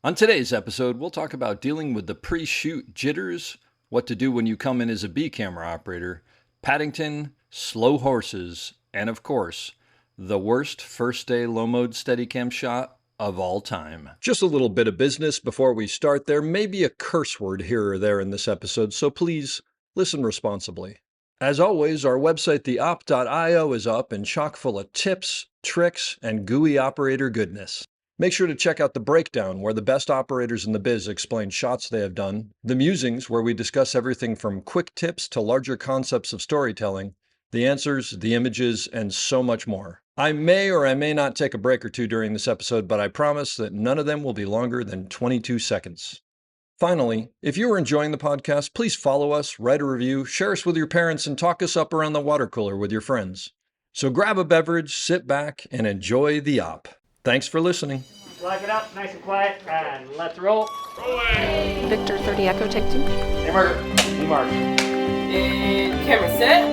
On today's episode, we'll talk about dealing with the pre-shoot jitters, what to do when you come in as a B camera operator, Paddington, slow horses, and of course, the worst first day low mode Steadicam shot of all time. Just a little bit of business before we start. There may be a curse word here or there in this episode, so please listen responsibly. As always, our website, theop.io, is up and chock full of tips, tricks, and gooey operator goodness. Make sure to check out the breakdown, where the best operators in the biz explain shots they have done, the musings, where we discuss everything from quick tips to larger concepts of storytelling, the answers, the images, and so much more. I may or I may not take a break or two during this episode, but I promise that none of them will be longer than 22 seconds. Finally, if you are enjoying the podcast, please follow us, write a review, share us with your parents, and talk us up around the water cooler with your friends. So grab a beverage, sit back, and enjoy the op. Thanks for listening. Live it up, nice and quiet, and let's roll. Rolling. Victor 30 Echo, take 2. Hey, Mark. Hey, Mark. And camera set.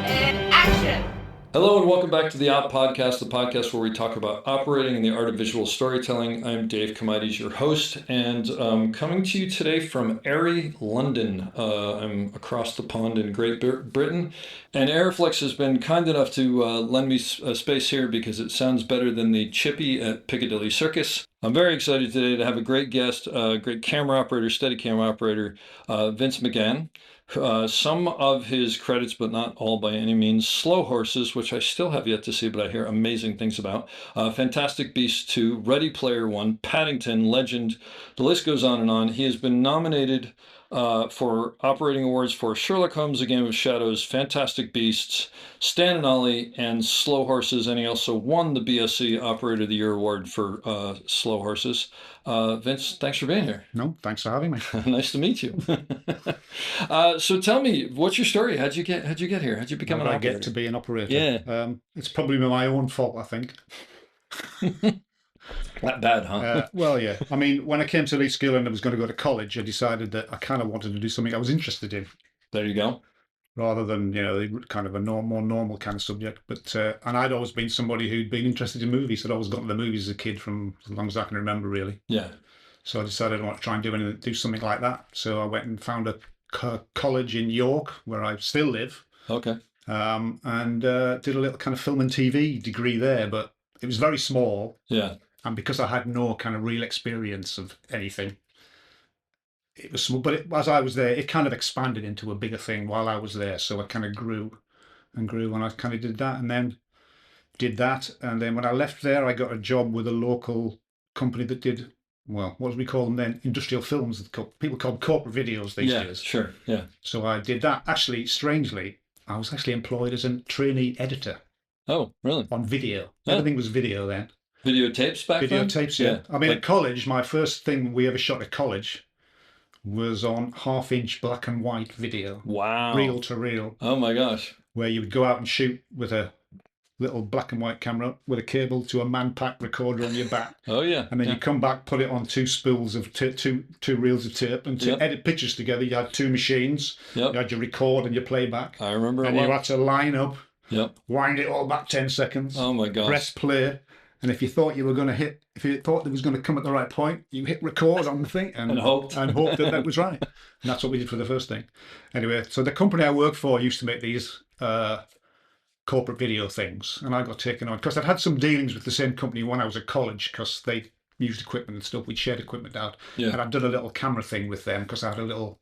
And action. Hello and welcome back to the Op Podcast, the podcast where we talk about operating and the art of visual storytelling. I'm Dave Comides, your host, and coming to you today from airy London. I'm across the pond in Great Britain, and Airflex has been kind enough to lend me space here because it sounds better than the Chippy at Piccadilly Circus. I'm very excited today to have a great guest, great camera operator, Steadicam operator, Vince McGahon. Some of his credits, but not all by any means. Slow Horses, which I still have yet to see, but I hear amazing things about. Fantastic Beasts 2, Ready Player One, Paddington, Legend. The list goes on and on. He has been nominated for operating awards for Sherlock Holmes, A Game of Shadows, Fantastic Beasts, Stan and Ollie, and Slow Horses. And he also won the BSC Operator of the Year award for Slow Horses. Vince, thanks for being here. No, thanks for having me. Nice to meet you. So tell me, what's your story? How'd you get here? How'd you become an operator? I get to be an operator. Yeah. It's probably my own fault, I think. Not bad, huh? Well, yeah. I mean, when I came to Leeds School and I was going to go to college, I decided that I kind of wanted to do something I was interested in. There you go. Rather than, kind of a more normal kind of subject. But and I'd always been somebody who'd been interested in movies. I'd always gotten to the movies as a kid from as long as I can remember, really. Yeah. So I decided I want to try and do something like that. So I went and found a college in York, where I still live. Okay. And did a little kind of film and TV degree there, but it was very small. Yeah. And because I had no kind of real experience of anything, it was small. But as I was there, it kind of expanded into a bigger thing while I was there. So I kind of grew and grew, and I kind of did that, and then when I left there, I got a job with a local company that did, well, what do we call them then? Industrial films. People called corporate videos these days. Yeah, sure, yeah. So I did that. Actually, strangely, I was actually employed as a trainee editor. Oh, really? On video. Yeah. Everything was video then. Videotapes back then? Videotapes, yeah. I mean, at college, my first thing we ever shot at college was on half-inch black and white video. Wow. Reel to reel. Oh my gosh. Where you would go out and shoot with a little black and white camera with a cable to a man-pack recorder on your back. Oh yeah. And then you come back, put it on two spools of two reels of tape, and to edit pictures together, you had two machines. Yep. You had your record and your playback. I remember. And you had to line up. Yep. Wind it all back 10 seconds. Oh my gosh. Press play. And if you thought you were going to hit, if you thought it was going to come at the right point, you hit record on the thing and hoped that was right. And that's what we did for the first thing. Anyway, so the company I worked for used to make these corporate video things, and I got taken on because I'd had some dealings with the same company when I was at college because they used equipment and stuff. We'd shared equipment out, and I'd done a little camera thing with them because I had a little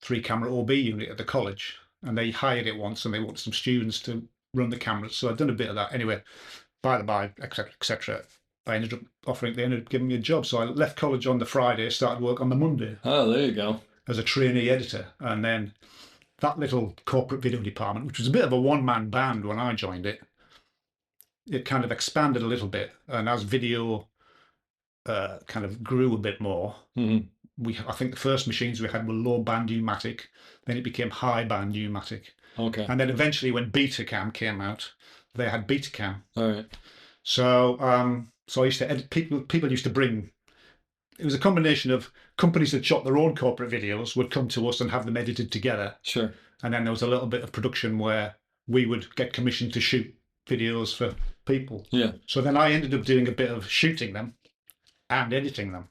3-camera OB unit at the college, and they hired it once, and they wanted some students to run the cameras. So I'd done a bit of that. Anyway, by the by, etc., etc. They ended up giving me a job. So I left college on the Friday, started work on the Monday. Oh, there you go. As a trainee editor, and then that little corporate video department, which was a bit of a one-man band when I joined it, it kind of expanded a little bit. And as video kind of grew a bit more, I think the first machines we had were low-band pneumatic. Then it became high-band pneumatic. Okay. And then eventually when Betacam came out, they had Betacam. All right. So I used to edit, people used to bring, it was a combination of companies that shot their own corporate videos would come to us and have them edited together. Sure. And then there was a little bit of production where we would get commissioned to shoot videos for people. Yeah. So then I ended up doing a bit of shooting them and editing them.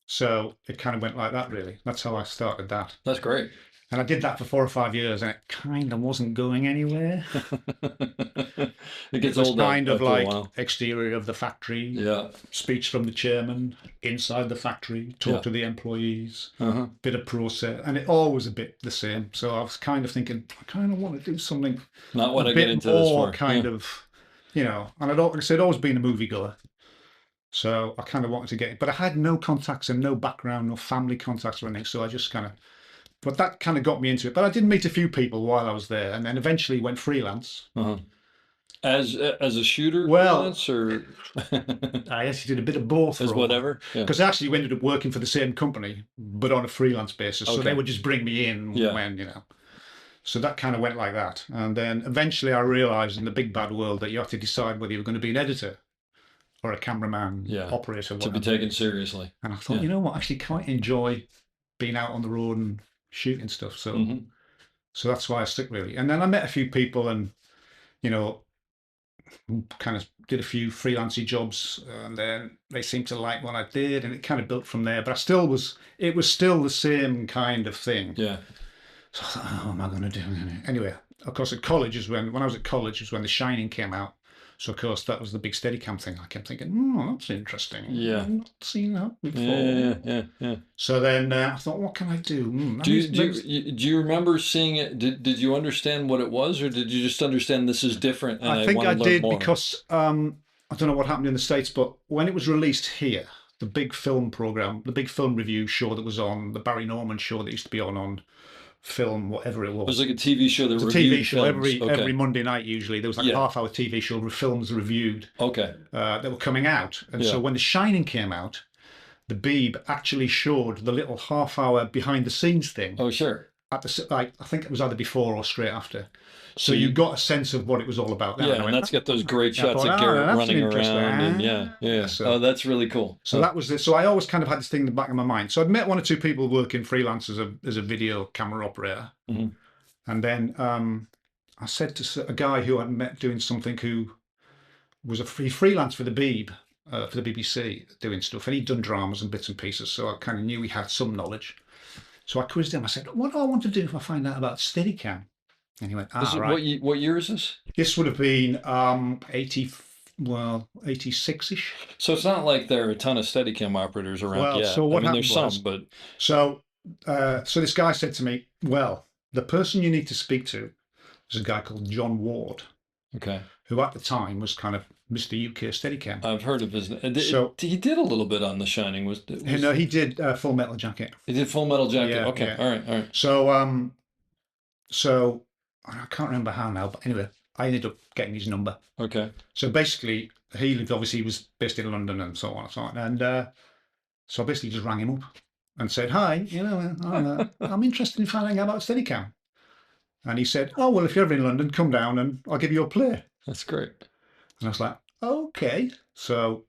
So it kind of went like that, really. That's how I started that. That's great. And I did that for 4 or 5 years, and it kind of wasn't going anywhere. It gets It was old kind of after a like while. exterior of the factory, Yeah. speech from the chairman, inside the factory, talk to the employees, bit of process, and it always a bit the same. So I was kind of thinking, I kind of want to do something Not what a I bit get into this more for. kind of, you know. And I'd, like I said, always been a moviegoer. So I kind of wanted to get it, but I had no contacts and no background, no family contacts or anything. So I just kind of, but that kind of got me into it. But I did meet a few people while I was there, and then eventually went freelance. As a shooter, Well, freelance, or I actually did a bit of both. as whatever. Yeah. Because I actually ended up working for the same company, but on a freelance basis. So they would just bring me in when, you know. So that kind of went like that. And then eventually I realized in the big bad world that you have to decide whether you're going to be an editor or a cameraman, operator, whatever. To be taken seriously. And I thought, you know what, I actually quite enjoy being out on the road and shooting stuff. So so that's why I stuck, really. And then I met a few people and, you know, kind of did a few freelancey jobs, and then they seemed to like what I did, and it kind of built from there. But it was still the same kind of thing. Yeah. So I thought, oh, what am I going to do? Anyway, of course, at college is when I was at college is when The Shining came out. So, of course, that was the big Steadicam thing. I kept thinking, oh, that's interesting. Yeah. I've not seen that before. Yeah. So then I thought, what can I do? Do you remember seeing it? Did you understand what it was, or did you just understand this is different? And I think want I to learn did more? because I don't know what happened in the States, but when it was released here, the big film program, the big film review show that was on, the Barry Norman show that used to be on film, whatever it was. It was like a TV show that It was a reviewed TV show films. every Monday night. Usually there was like a half-hour TV show with films reviewed. That were coming out, and so when The Shining came out, the Beeb actually showed the little half-hour behind-the-scenes thing. Oh, sure. At the I think it was either before or straight after. So you got a sense of what it was all about. Then. Yeah, and that's got those great shots of Garrett running around, and So, that's really cool. So that was it. So I always kind of had this thing in the back of my mind. So I'd met 1 or 2 people working freelance as a video camera operator, and then I said to a guy who I'd met doing something who was he freelance for the Beeb, for the BBC, doing stuff, and he'd done dramas and bits and pieces. So I kind of knew he had some knowledge. So I quizzed him. I said, "What do I want to do if I find out about Steadicam?" And he went, right. What year is this? This would have been 86-ish. So it's not like there are a ton of Steadicam operators around yet. So what happened there's some, but so this guy said to me, "Well, the person you need to speak to is a guy called John Ward, who at the time was kind of Mr. UK Steadicam." I've heard of his. So he did a little bit on The Shining. No, he did Full Metal Jacket. He did Full Metal Jacket. Yeah, okay, yeah. All right. So I can't remember how now, but anyway, I ended up getting his number. Okay. So basically, he was based in London and so on and so on, and so I basically just rang him up and said, "Hi, you know, I'm interested in finding out about Steadicam." And he said, "Oh, well, if you're ever in London, come down and I'll give you a play." That's great. And I was like, "Okay." So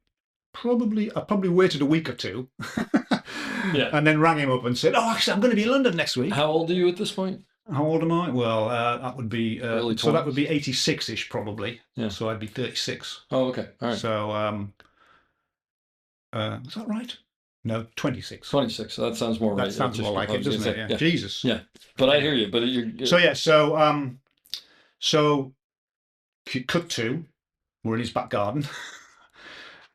I probably waited a week or 2, and then rang him up and said, "Oh, actually, I'm going to be in London next week." How old are you at this point? How old am I? Well, that would be early 20s. So that would be 86-ish probably. Yeah. So I'd be 36. Oh, okay. All right. So is that right? No, 26. 26. So that sounds more right. That sounds more like it, doesn't it? Yeah. Jesus. Yeah. But I hear you. But you're. So cut to, we're in his back garden,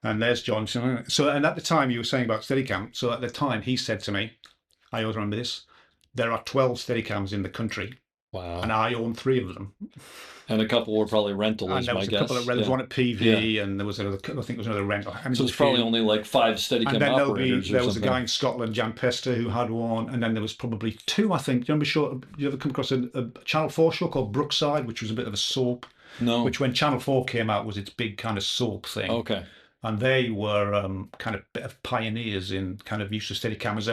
and there's John. So and at the time you were saying about Steadicam. So at the time he said to me, I always remember this, there are 12 Steadicams in the country. Wow. And I own 3 of them. And a couple were probably rental, and is there my was guess. A couple of rentals, one at PV, and there was another, I think there was another rental. So it's probably only like 5 Steadicam operators. There was a guy in Scotland, Jan Pester, who had one, and then there was probably 2, I think. Do you remember, you ever come across a Channel 4 show called Brookside, which was a bit of a soap? No. Which, when Channel 4 came out, was its big kind of soap thing. Okay. And they were kind of a bit of pioneers in kind of use of Steadicam as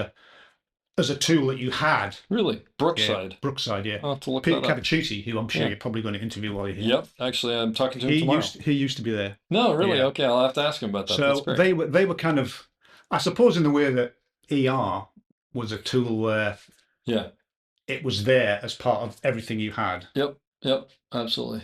a tool that you had. Really? Brookside? Yeah, Brookside, yeah. I'll have to look Peter that up. Cavicciuti, who I'm sure you're probably going to interview while you're here. Yep. Actually, I'm talking to him tomorrow. He used to be there. No, really? Yeah. Okay, I'll have to ask him about that. So that's great. they were kind of, I suppose, in the way that ER was a tool where it was there as part of everything you had. Yep, absolutely.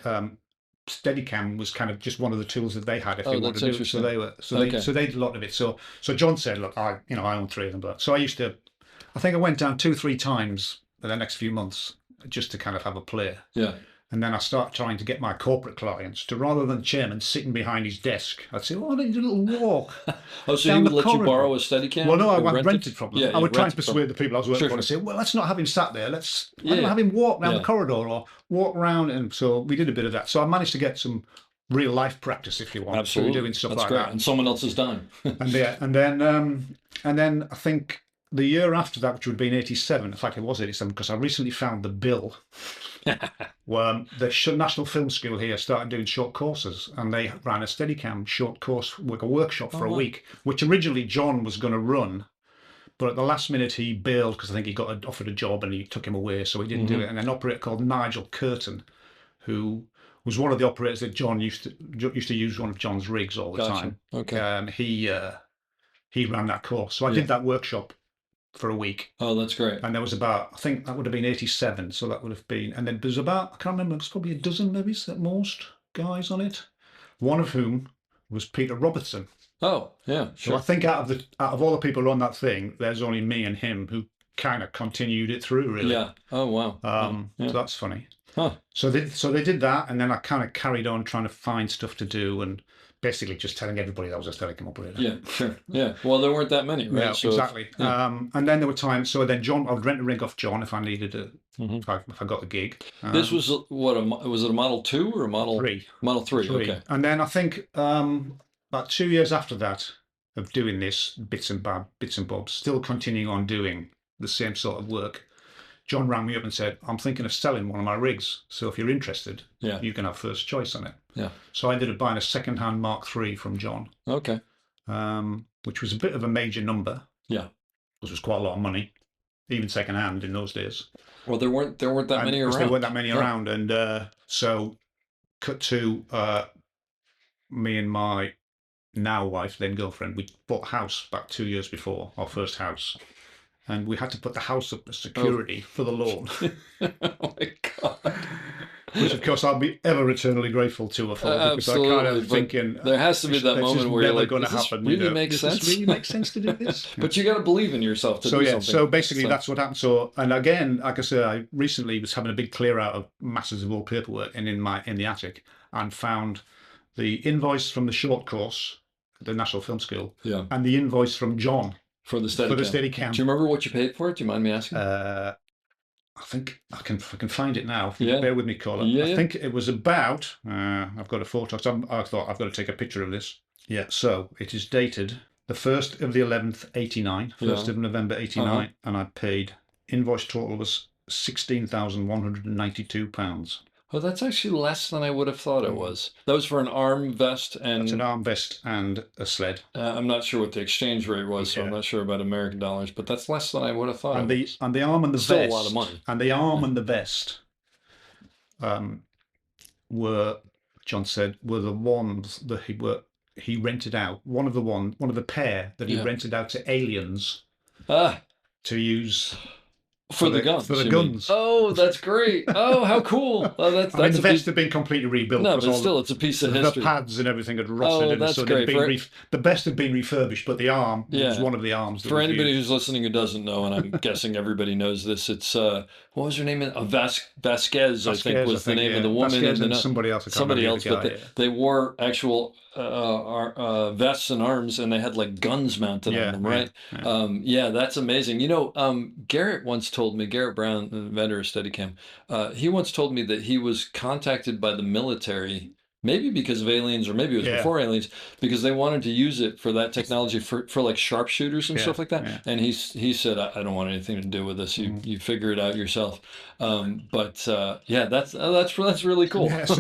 steadicam was kind of just one of the tools that they had if they wanted that's to do it. So interesting. they did a lot of it. So John said, look, I own 3 of them, but so I think I went down 2-3 times for the next few months just to kind of have a play. Yeah. And then I started trying to get my corporate clients to, rather than the chairman sitting behind his desk, I'd say, "Oh, I need a little walk." Oh, so down he would the let corridor. you borrow a Steadicam? Well, no, I Or rented from them. Yeah, I would try and rented from- persuade the people I was working Sure, for to say, "Well, let's not have him sat there. Let's Yeah. have him walk down Yeah. the corridor or walk around." And so we did a bit of that. So I managed to get some real life practice, if you want, Absolutely. through doing stuff That's like great. that. And someone else's dime. And then I think the year after that, which would have been 87, in fact it was 87, because I recently found the bill where the National Film School here started doing short courses, and they ran a Steadicam short course, a workshop for a week, which originally John was going to run, but at the last minute he bailed because I think he got offered a job and he took him away, so he didn't do it. And an operator called Nigel Curtin, who was one of the operators that John used to use one of John's rigs all the time. Okay. He ran that course, so I did that workshop for a week. Oh, that's great. And there was about, I think that would have been 87, so that would have been, and then there's about, I can't remember, it was probably a dozen maybe at most guys on it, one of whom was Peter Robertson. Oh, yeah, So I think out of all the people on that thing, there's only me and him who kind of continued it through, really. Yeah. Oh, wow. So that's funny. Huh. So they did that, and then I kind of carried on trying to find stuff to do, and basically just telling everybody that was a Steadicam operator. Yeah, sure. Yeah. Well, there weren't that many, right? Yeah, So exactly. And then there were times. So then John, I would rent a rig off John if I needed it, if I got the gig. This was what? Was it a Model 2 or a Model 3? Model 3. Okay. And then I think about 2 years after that of doing this bits and bobs, still continuing on doing the same sort of work, John rang me up and said, "I'm thinking of selling one of my rigs. So if you're interested, you can have first choice on it." Yeah. So I ended up buying a second-hand Mark III from John. Okay. Which was a bit of a major number. Yeah. Which was quite a lot of money, even second-hand in those days. Well, there weren't that many around. There weren't that many around, and so cut to me and my now wife, then girlfriend. We bought a house back 2 years before, our first house. And we had to put the house up as security for the loan. Oh my God. Which, of course, I'll be ever eternally grateful to her for, because I kind of thinking there has to be that moment where you're like, going to does happen. this really make sense? Does this really make sense to do this? But you got to believe in yourself to do something. So basically that's what happened. So, and again, like I said, I recently was having a big clear out of masses of old paperwork in the attic, and found the invoice from the short course, the National Film School, and the invoice from John for the Steadicam. Do you remember what you paid for it? Do you mind me asking? I think I can find it now. Yeah. Bear with me, Colin. I think it was about, I've got a photo. So I thought I've got to take a picture of this. Yeah, so it is dated the 1st of the 11th, 89, 1st of November, 89, and I paid, invoice total was £16,192. Oh, that's actually less than I would have thought it was. That was for an arm vest and... That's an arm vest and a sled. I'm not sure what the exchange rate was, so I'm not sure about American dollars, but that's less than I would have thought. And the arm and the Still vest... a lot of money. And the arm and the vest were, John said, were the ones that he rented out. One of the pair that he rented out to aliens to use... For the guns. For the guns. Oh, that's great. Oh, how cool. Oh, that's I mean, the vest had been completely rebuilt. No, but still, it's a piece of history. The pads and everything had rotted. Oh, that's great. The vest had been refurbished, but the arm was one of the arms. For anybody who's listening who doesn't know, and I'm guessing everybody knows this, it's, what was her name? Vasquez, I think, was the name of the woman. Vasquez and somebody else. But they wore actual vests and arms, and they had like guns mounted on them, right? Yeah, that's amazing. You know, Garrett once told me, Garrett Brown, the inventor of Steadicam, he once told me that he was contacted by the military, maybe because of aliens, or maybe it was before aliens, because they wanted to use it for that technology for like sharpshooters and stuff like that. Yeah. And he said, I don't want anything to do with this. You figure it out yourself. But that's really cool. Yes.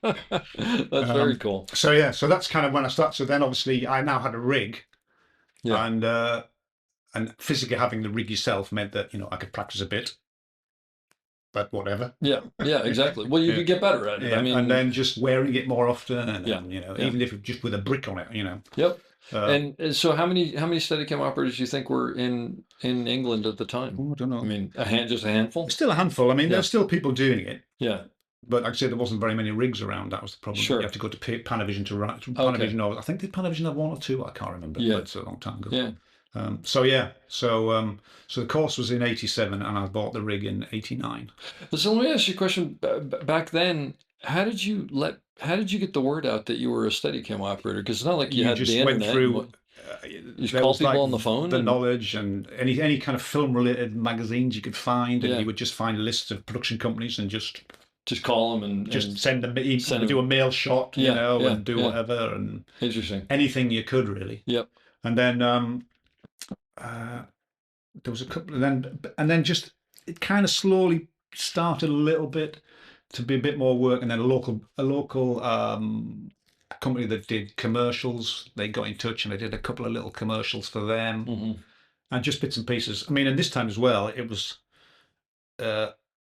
That's very cool. So that's kind of when I started. So then obviously I now had a rig, and physically having the rig yourself meant that I could practice a bit. But whatever. Yeah, exactly. Well, you could get better at it. I mean, and then just wearing it more often, and even if just with a brick on it, Yep. And so, how many Steadicam operators do you think were in England at the time? I don't know. I mean, just a handful. Still a handful. I mean, there's still people doing it. Yeah. But like I said, there wasn't very many rigs around. That was the problem. Sure. You have to go to Panavision to run. Okay. Panavision, I think did Panavision have one or two? I can't remember. Yeah. But it's a long time ago. Yeah. So the course was in '87, and I bought the rig in '89. So let me ask you a question. Back then, how did you get the word out that you were a Steadicam operator? Because it's not like you had just the went internet. through. You just call people on the phone. The knowledge and any kind of film related magazines you could find, and Yeah. you would just find lists of production companies and just call them and send them, send do a mail shot, and do whatever, and interesting. anything you could really. Yep. And then there was a couple, and then just it kind of slowly started a little bit to be a bit more work, and then a local company that did commercials, they got in touch, and I did a couple of little commercials for them, Mm-hmm. and just bits and pieces. I mean, and this time as well, it was.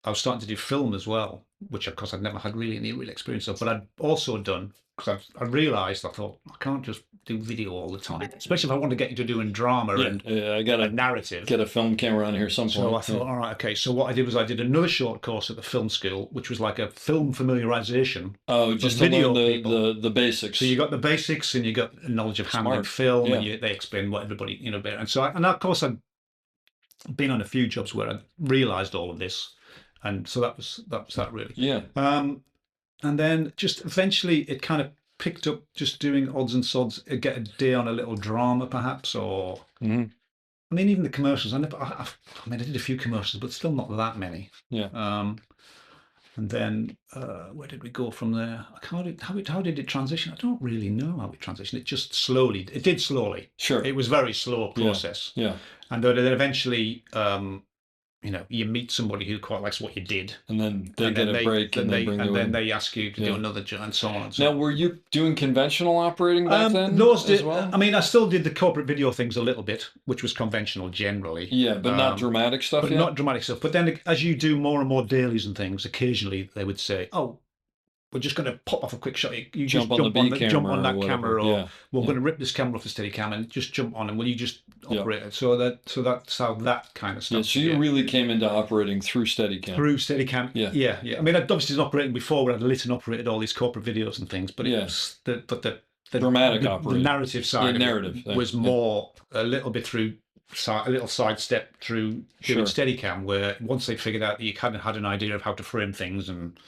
I was starting to do film as well, which of course I'd never had really any real experience of, but I'd also done, because I realised, I thought, I can't just do video all the time, especially if I want to get into doing drama and I got a to narrative. get a film camera on here some point. So I thought, all right, okay. So what I did was I did another short course at the film school, which was like a film familiarisation. Oh, just to video learn the basics. So you got the basics, and you got knowledge of handling film, and they explain what everybody, better. And so, of course, I'd been on a few jobs where I realised all of this. And so that was that really. Yeah. And then just eventually it kind of picked up just doing odds and sods. I'd get a day on a little drama perhaps, or Mm-hmm. I mean even the commercials. I did a few commercials, but still not that many. Yeah. And then where did we go from there? How did it transition? I don't really know how it transitioned. It just slowly. It did slowly. Sure. It was a very slow process. Yeah. And then eventually. You meet somebody who quite likes what you did, and then they get a break, and then they ask you to do another job, and so on. And so now, were you doing conventional operating back then? Those as well? I mean, I still did the corporate video things a little bit, which was conventional generally. Yeah, but not dramatic stuff. But not dramatic stuff. But then, as you do more and more dailies and things, occasionally they would say, "Oh, we're just going to pop off a quick shot. You just jump on that camera, or we're going to rip this camera off the Steadicam and just jump on, and will you just operate it?" So that's how that kind of stuff. Yeah, so you really came into operating through Steadicam. Through Steadicam, yeah. I mean, I'd obviously been operating before, where I'd lit and operated all these corporate videos and things, but it was the dramatic operating, the narrative side, was more a little bit through. A little sidestep through doing Steadicam, where once they figured out that you kind of had an idea of how to frame things and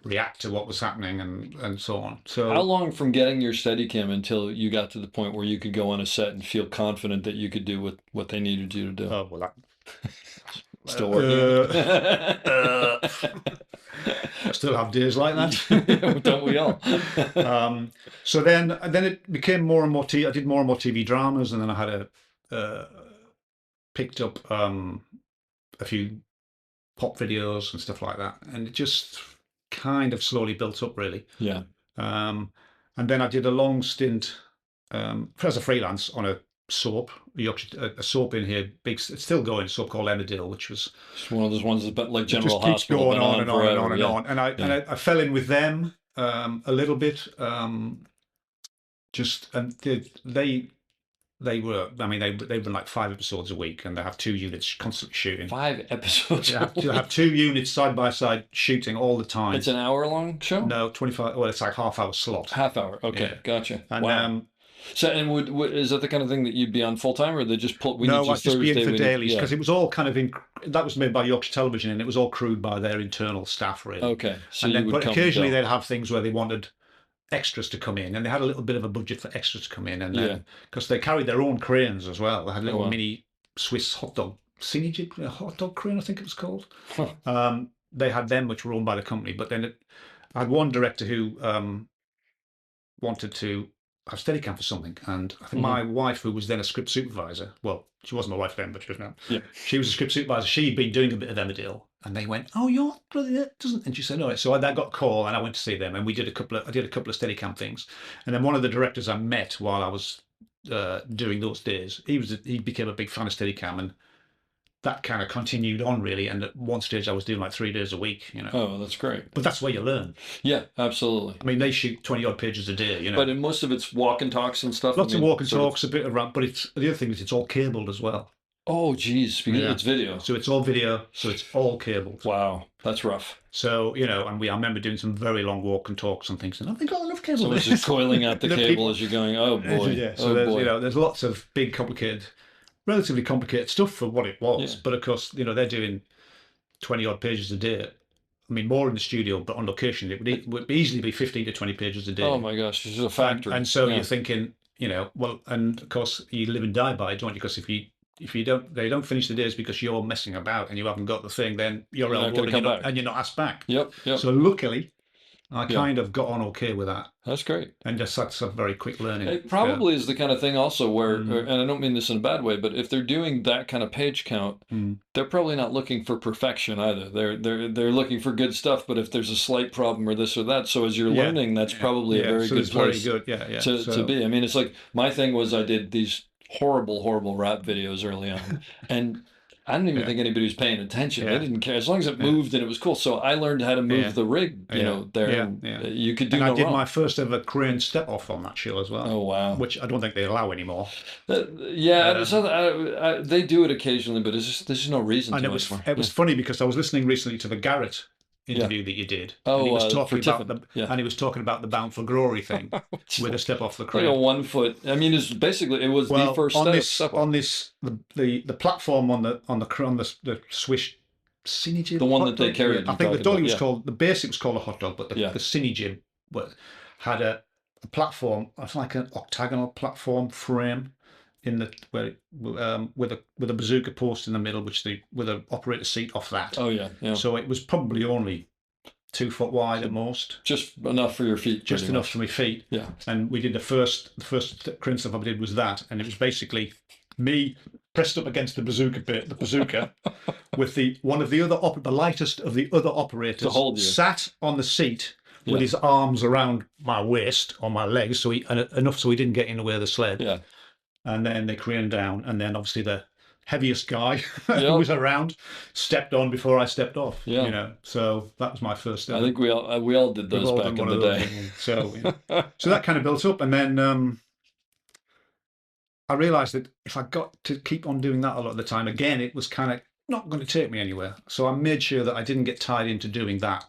react to what was happening and so on. So how long from getting your Steadicam until you got to the point where you could go on a set and feel confident that you could do what they needed you to do? Oh, well, that still working. I still have days like that. Don't we all? So then it became more and more I did more and more TV dramas, and then I had picked up a few pop videos and stuff like that, and it just kind of slowly built up, really. Yeah. And then I did a long stint as a freelance on a soap, a soap in here, it's still going, a soap called Emmerdale, which was just one of those ones that's like General just keeps Hospital, going on and on and on and on. And I fell in with them a little bit. They were, I mean, they run like 5 episodes a week, and they have 2 units constantly shooting. 5 episodes? They have 2 units side by side shooting all the time. It's an hour-long show? No, 25, well, it's like half-hour slot. Half hour, okay, gotcha. And, wow. So, and is that the kind of thing that you'd be on full-time, or they just pull, no, I'd just be in for dailies, because it was all kind of, that was made by Yorkshire Television, and it was all crewed by their internal staff, really. Okay. So but occasionally they'd have things where they wanted extras to come in, and they had a little bit of a budget for extras to come in, and then because they carried their own cranes as well, they had little mini Swiss hot dog crane, I think it was called. They had them, which were owned by the company, but then I had one director who wanted to have Steadicam for something, and I think my wife, who was then a script supervisor, well, she wasn't my wife then, but she was now. Yeah. She was a script supervisor. She'd been doing a bit of Emmerdale, and they went, "Oh, your brother doesn't," and she said, "No." So I got a call, and I went to see them, and I did a couple of Steadicam things, and then one of the directors I met while I was doing those days, he became a big fan of Steadicam, and that kind of continued on, really. And at one stage, I was doing like 3 days a week, Oh, that's great. But that's where you learn. Yeah, absolutely. I mean, they shoot 20-odd pages a day, But in most of it's walk and talks and stuff. Lots of walk and talks, a bit around. But the other thing is, it's all cabled as well. Oh, geez, Yeah. it's video. So it's all video, so it's all cabled. Wow, that's rough. So, you know, and I remember doing some very long walk and talks and things, and I've got enough cable. Someone's just coiling out the cable as you're going, oh boy. Yeah, so oh there's, boy. you know, there's lots of big, complicated, relatively complicated stuff for what it was. Yeah. But of course, you know, they're doing 20 odd pages a day. I mean, more in the studio, but on location, it would easily be 15 to 20 pages a day. Oh my gosh, this is a factory. And so Yeah. you're thinking, you know, well, and of course you live and die by it, don't you? Because if you don't, they don't finish the days because you're messing about and you haven't got the thing, then you're You're not elbowed gonna and come you're not, back. and you're not asked back. Yep. So luckily, I Yeah. kind of got on okay with that, That's great. and just that's a very quick learning. It probably is the kind of thing also where, Mm. and I don't mean this in a bad way, but if they're doing that kind of page count, they're probably not looking for perfection either. They're looking for good stuff, but if there's a slight problem or this or that, so as you're Yeah. learning, that's probably a very so good it's very place good. Yeah. to be. I mean, it's like my thing was I did these horrible rap videos early on, and I didn't even think anybody was paying attention. Yeah. They didn't care as long as it moved and it was cool. So I learned how to move the rig, you know, there. And you could do And no I did wrong. my first ever crane step off on that show as well. Oh wow! Which I don't think they allow anymore. They do it occasionally, but there's just no reason And to it was funny because I was listening recently to the Garrett interview that you did. Oh, and he was talking for about Tiffin. and he was talking about the Bound for Glory thing with a step off the crane. like a 1 foot. I mean, it's basically it was the first step. On this the platform on the Swiss Cine Jib. The one hot that they dog? carried, I you think the talking dolly about, was yeah. called, the basic was called a hot dog, but the Cine Jib had a platform. It's like an octagonal platform frame in the with a bazooka post in the middle, with an operator seat off that. Oh yeah. So it was probably only 2 foot wide at most. Just enough for your feet. Just enough for my feet. Yeah. And we did the first crane stuff I did was that, and it was basically me pressed up against the bazooka with the lightest of the other operators To hold you. sat on the seat with his arms around my waist or my legs, so enough so he didn't get in the way of the sled. Yeah. And then they craned down, and then obviously the heaviest guy who was around stepped on before I stepped off. Yeah. You know, so that was my first. I think we all did those back in the day. So so that kind of built up, and then I realised that if I got to keep on doing that a lot of the time, again, it was kind of not going to take me anywhere. So I made sure that I didn't get tied into doing that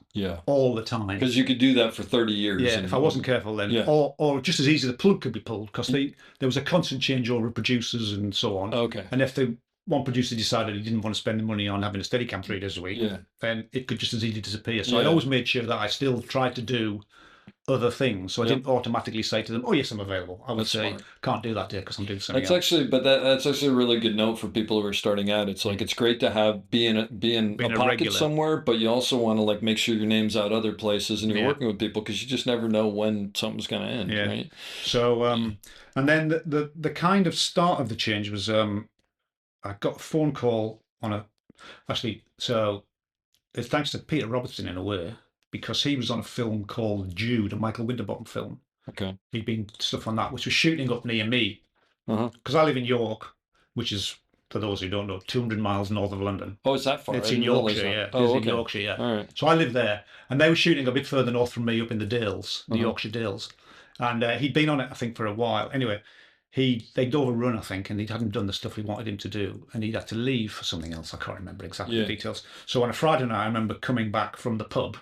all the time. Because you could do that for 30 years. Yeah, if I wasn't careful then. Or just as easy, the plug could be pulled because there was a constant changeover of producers and so on. Okay. And if one producer decided he didn't want to spend the money on having a Steadicam 3 days a week, then it could just as easily disappear. So I always made sure that I still tried to do other things. So I didn't automatically say to them, "Oh yes, I'm available." I would say, "Can't do that day because I'm doing something else." That's actually a really good note for people who are starting out. It's like it's great to have be in a pocket regular somewhere, but you also want to like make sure your name's out other places and you're working with people because you just never know when something's going to end. Yeah. Right. So and then the kind of start of the change was I got a phone call so it's thanks to Peter Robertson in a way, because he was on a film called Jude, a Michael Winterbottom film. Okay. He'd been stuff on that, which was shooting up near me. Because I live in York, which is, for those who don't know, 200 miles north of London. Oh, it's that far? It's in Yorkshire, yeah. Oh, It's in Yorkshire, yeah. All right. So I live there. And they were shooting a bit further north from me up in the Dales, the Yorkshire Dales. And he'd been on it, I think, for a while. Anyway, they'd overrun, I think, and he hadn't done the stuff we wanted him to do. And he'd had to leave for something else. I can't remember exactly the details. So on a Friday night, I remember coming back from the pub,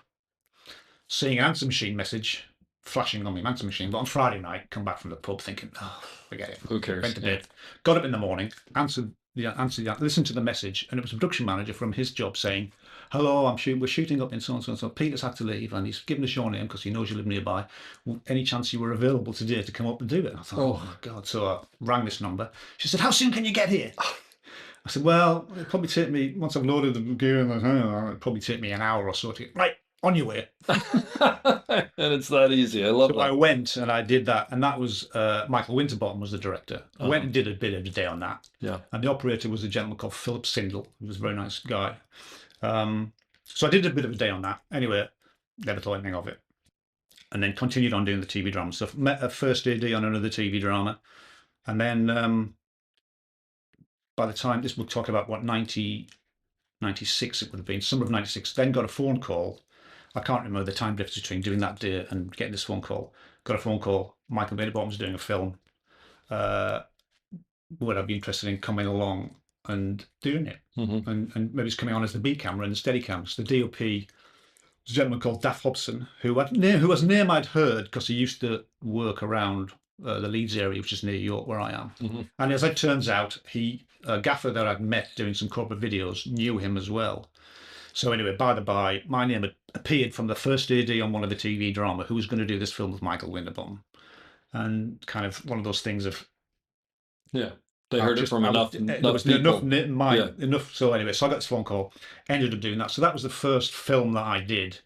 seeing an answer machine message flashing on my answer machine. But on Friday night, come back from the pub thinking, oh, forget it. Who cares? Went to bed. Got up in the morning, listened to the message, and it was a production manager from his job saying, "Hello, we're shooting up in so and so and so. Peter's had to leave, and he's given us your name because he knows you live nearby. Any chance you were available today to come up and do it?" And I thought, oh my God. So I rang this number. She said, "How soon can you get here?" I said, "Well, it'll probably take me, once I've loaded the gear, it'll probably take me an hour or so to get right on your way." And it's that easy. I love So that. I went and I did that, and that was Michael Winterbottom was the director. I went and did a bit of a day on that. Yeah. And the operator was a gentleman called Philip Sindel, who was a very nice guy. So I did a bit of a day on that. Anyway, never thought anything of it. And then continued on doing the TV drama stuff. Met a first AD on another TV drama. And then by the time, we'll talk about what, 96 it would have been, summer of 96, then got a phone call. I can't remember the time difference between doing that day and getting this phone call. Got a phone call, Michael Winterbottom's doing a film. Would I be interested in coming along and doing it. Mm-hmm. And maybe it's coming on as the B camera and the steadicam. So the DOP was a gentleman called Daff Hobson, who was a name I'd heard because he used to work around the Leeds area, which is near York, where I am. Mm-hmm. And as it turns out, a gaffer that I'd met doing some corporate videos knew him as well. So anyway, by the by, my name had appeared from the first AD on one of the TV drama who was going to do this film with Michael Winterbottom. And kind of one of those things of... Yeah. They heard it from enough people. Enough. So anyway, so I got this phone call, ended up doing that. So that was the first film that I did.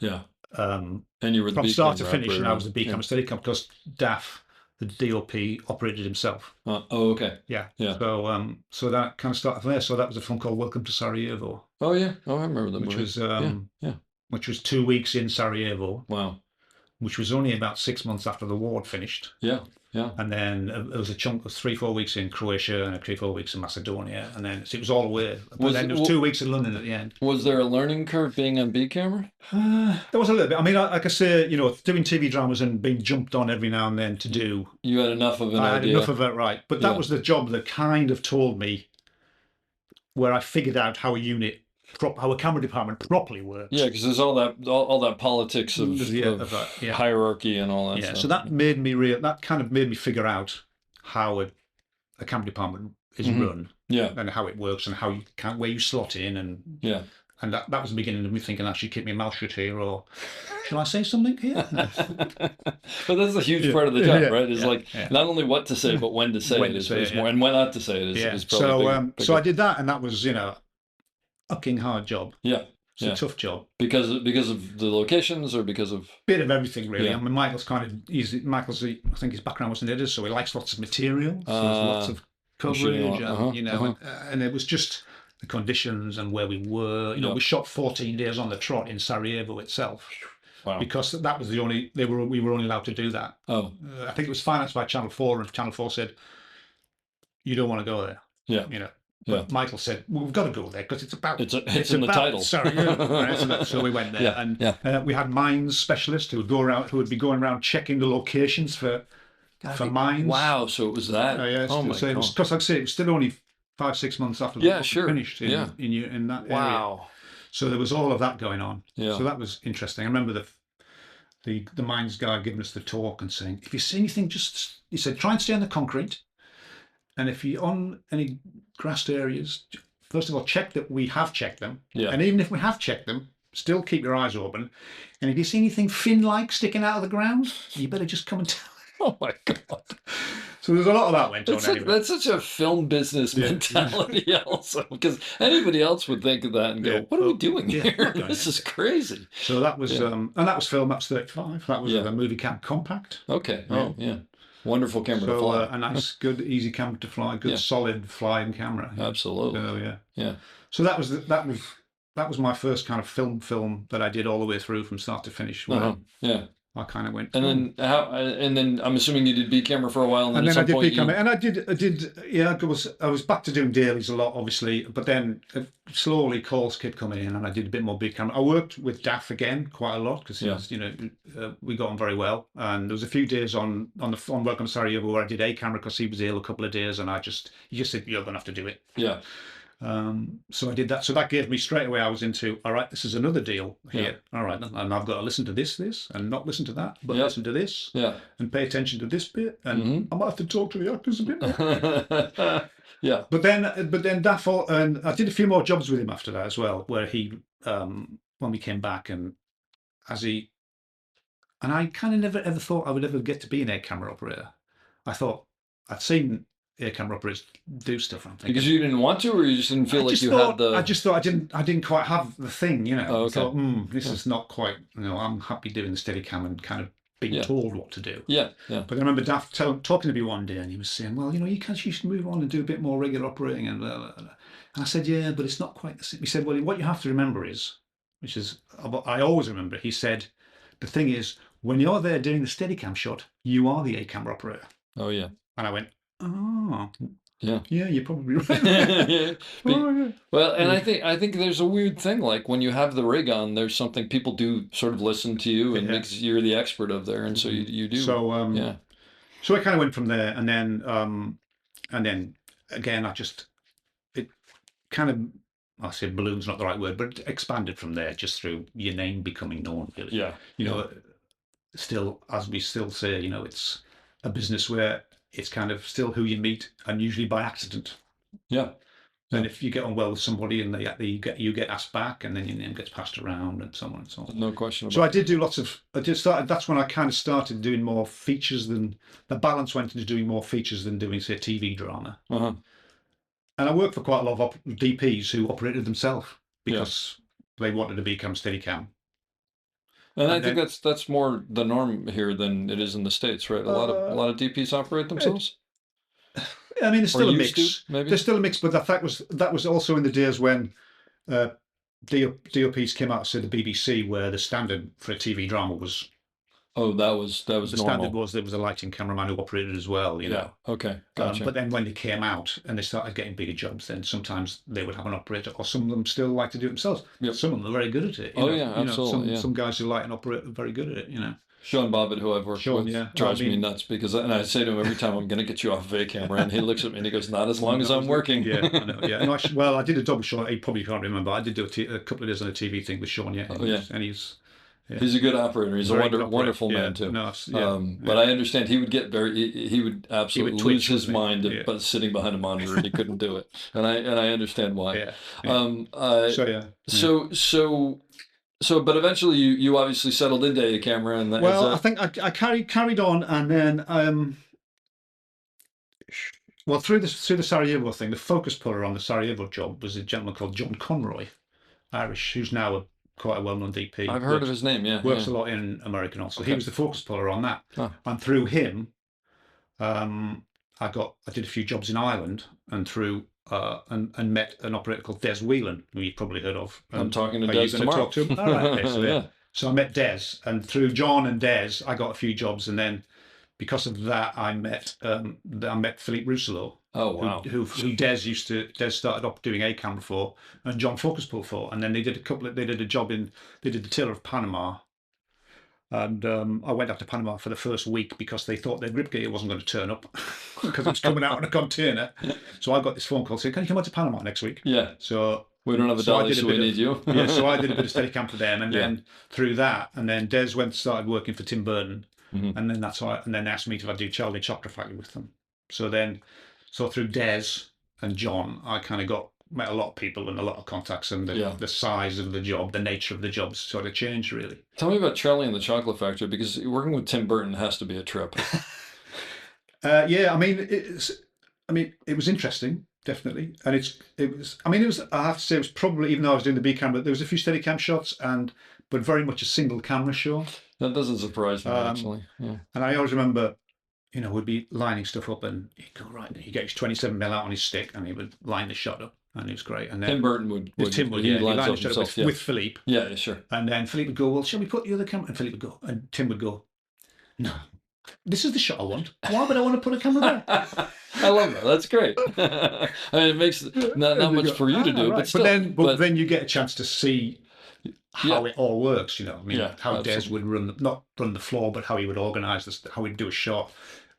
Yeah. And you were the from B start to camera finish, and I was the B camera yeah. steadicam because Daff, the DOP, operated himself. Oh, okay. Yeah. Yeah. So so that kind of started from there. So that was a film called Welcome to Sarajevo. Oh yeah. Oh, I remember that which movie. was which was 2 weeks in Sarajevo. Wow. Which was only about 6 months after the war had finished. Yeah. Yeah. And then it was a chunk of 3-4 weeks in Croatia and 3-4 weeks in Macedonia, and then it was all away. But then there was 2 weeks in London at the end. Was there a learning curve being on B camera? There was a little bit. I mean, like I say, you know, doing TV dramas and being jumped on every now and then to do. You had enough of an idea. I had enough of it, right? But that was the job that kind of told me where I figured out how a camera department properly works. Yeah, because there's all that politics of hierarchy and all that stuff. So that made me kind of made me figure out how a camera department is run. Yeah. And how it works and where you slot in and and that was the beginning of me thinking I should keep my mouth shut here, or shall I say something here? But that's a huge part of the job, right? It's not only what to say, but when to say it is more, and when not to say it is probably big. So I did that, and that was, fucking hard job. Yeah. It's a tough job. Because of the locations, or because of... Bit of everything, really. I mean, Michael's I think his background was in editor, so he likes lots of material. So there's lots of coverage, and it was just the conditions and where we were. We shot 14 days on the trot in Sarajevo itself. Wow. Because that was we were only allowed to do that. Oh. I think it was financed by Channel 4, and Channel 4 said, you don't want to go there. Yeah. But Michael said, well, we've got to go there because it's in the title. Sarajevo. So we went there, and we had mines specialists who would be going around checking the locations for mines. Wow, so it was that. Oh my God. Because like I say, it was still only 5-6 months after the book finished in that area. Wow. So there was all of that going on. Yeah. So that was interesting. I remember the mines guy giving us the talk and saying, if you see anything, he said, try and stay on the concrete. And if you're on any grassed areas, first of all, check that we have checked them. Yeah. And even if we have checked them, still keep your eyes open. And if you see anything fin-like sticking out of the ground, you better just come and tell. Oh my God. So there's a lot of that went on anyway. That's such a film business mentality also, because anybody else would think of that and go, what are we doing here? This is crazy. So that was, and that was film, that's 35. That was a movie cam compact. Okay. Oh, yeah. Wonderful camera to fly. A nice, good, easy camera to fly, good, solid flying camera. Absolutely. So, yeah. So that was my first kind of film that I did all the way through from start to finish. Yeah. I kind of went. And then I'm assuming you did B camera for a while, and then I did B camera, and I did. Yeah, I was back to doing dailies a lot, obviously, but then slowly calls kept coming in, and I did a bit more B camera. I worked with Daff again quite a lot because we got on very well, and there was a few days on Welcome to Sarajevo where I did A camera because he was ill a couple of days, and he just said, you're going to have to do it. Yeah. So I did that. So that gave me straight away, I was into, all right, this is another deal here. Yeah. All right. And I've got to listen to this, and not listen to that, but listen to this and pay attention to this bit. And I might have to talk to the actors a bit more. Yeah. But then Daffo, and I did a few more jobs with him after that as well, where he, when we came back and I kind of never ever thought I would ever get to be an air camera operator. I thought I'd seen air camera operators do stuff. I'm thinking, because you didn't want to, or you just didn't feel like you had the... I just thought I didn't quite have the thing, Oh, okay. I thought, this is not quite, I'm happy doing the Steadicam and kind of being told what to do. Yeah. But I remember Daff talking to me one day, and he was saying, well, you should move on and do a bit more regular operating and blah, blah, blah. And I said, yeah, but it's not quite the same. He said, well, what you have to remember is, which is, I always remember, he said, the thing is, when you're there doing the Steadicam shot, you are the A-camera operator. Oh, yeah. And I went, oh... Yeah, you're probably right. Well, and I think there's a weird thing, like when you have the rig on, there's something people do sort of listen to you and makes you're the expert of there, and so you do. So so I kind of went from there, and then again, I just it kind of, I say balloon's not the right word, but it expanded from there just through your name becoming known, really. Yeah. You know, still, as we still say, you know, it's a business where it's kind of still who you meet, and usually by accident. Yeah. And if you get on well with somebody and you get asked back, and then your name gets passed around and so on and so on. No question about So I did do that's when I kind of started doing more features than, the balance went into doing more features than doing, say, TV drama. Uh-huh. And I worked for quite a lot of DPs who operated themselves because they wanted to become Steadicam. And I think that's more the norm here than it is in the States, right? A lot of DPs operate themselves. I mean, there's still a mix. Maybe there's still a mix, but that was also in the days when DOPs came out. So the BBC, where the standard for a TV drama was. Oh, that was the normal. standard was there was a lighting cameraman who operated as well. You know. Okay. Gotcha. But then when they came out and they started getting bigger jobs, then sometimes they would have an operator, or some of them still like to do it themselves. Yep. Some of them are very good at it. Absolutely. Some guys who light and operate are very good at it. You know. Sean Bobbitt, who I've worked with, drives me nuts because, and I say to him every time, I'm going to get you off of a camera, and he looks at me and he goes, "Not as long as I'm working." Yeah, I know. Yeah, no, well, I did a job with Sean. He probably can't remember. I did do a couple of days on a TV thing with Sean. Yeah, and he's a good operator. He's a wonderful man too. No, but I understand he would get he would absolutely lose his mind but sitting behind a monitor, and he couldn't do it. And I understand why. So, but eventually you obviously settled into a camera, and I think I carried on, and then through the Sarajevo thing, the focus puller on the Sarajevo job was a gentleman called John Conroy, Irish, who's now quite a well-known DP. I've heard of his name. Yeah, works a lot in American also. Okay. He was the focus puller on that, and through him, I did a few jobs in Ireland, and through. And met an operator called Des Whelan, who you've probably heard of. I'm talking to Des tomorrow. Talk to him? All right, okay, so I met Des, and through John and Des, I got a few jobs, and then because of that, I met Philippe Rousselot. Oh wow! Who Des started up doing a camera for, and John focus pull for, and then they did a job they did the Tailor of Panama. And I went up to Panama for the first week because they thought their grip gear wasn't going to turn up because it was coming out on a container. So I got this phone call saying, "Can you come out to Panama next week?" Yeah. So we don't have a dolly, so we need you. So I did a bit of Steadicam for them, and then through that, and then Des started working for Tim Burton, and then they asked me if I'd do Charlie Chocolate Factory with them. So through Des and John, I kind of met a lot of people and a lot of contacts, and the size of the job, the nature of the job sort of changed, really. Tell me about Charlie and the Chocolate Factory, because working with Tim Burton has to be a trip. I mean, it was interesting, definitely, and I have to say, it was probably, even though I was doing the B camera, there was a few Steadicam shots, but very much a single camera show. That doesn't surprise me, actually. Yeah. And I always remember, we'd be lining stuff up, and he'd go, right, he'd get his 27mm out on his stick, and he would line the shot up. And it was great. And then Tim Burton would line the shot up with Philippe. Yeah, sure. And then Philippe would go, "Well, shall we put the other camera?" And Philippe would go, and Tim would go, "No, this is the shot I want. Why would I want to put a camera there?" I love that. That's great. I mean, it makes not much for you to do, but still. But then you get a chance to see how it all works. How Des would not run the floor, but how he would organise this, how he'd do a shot.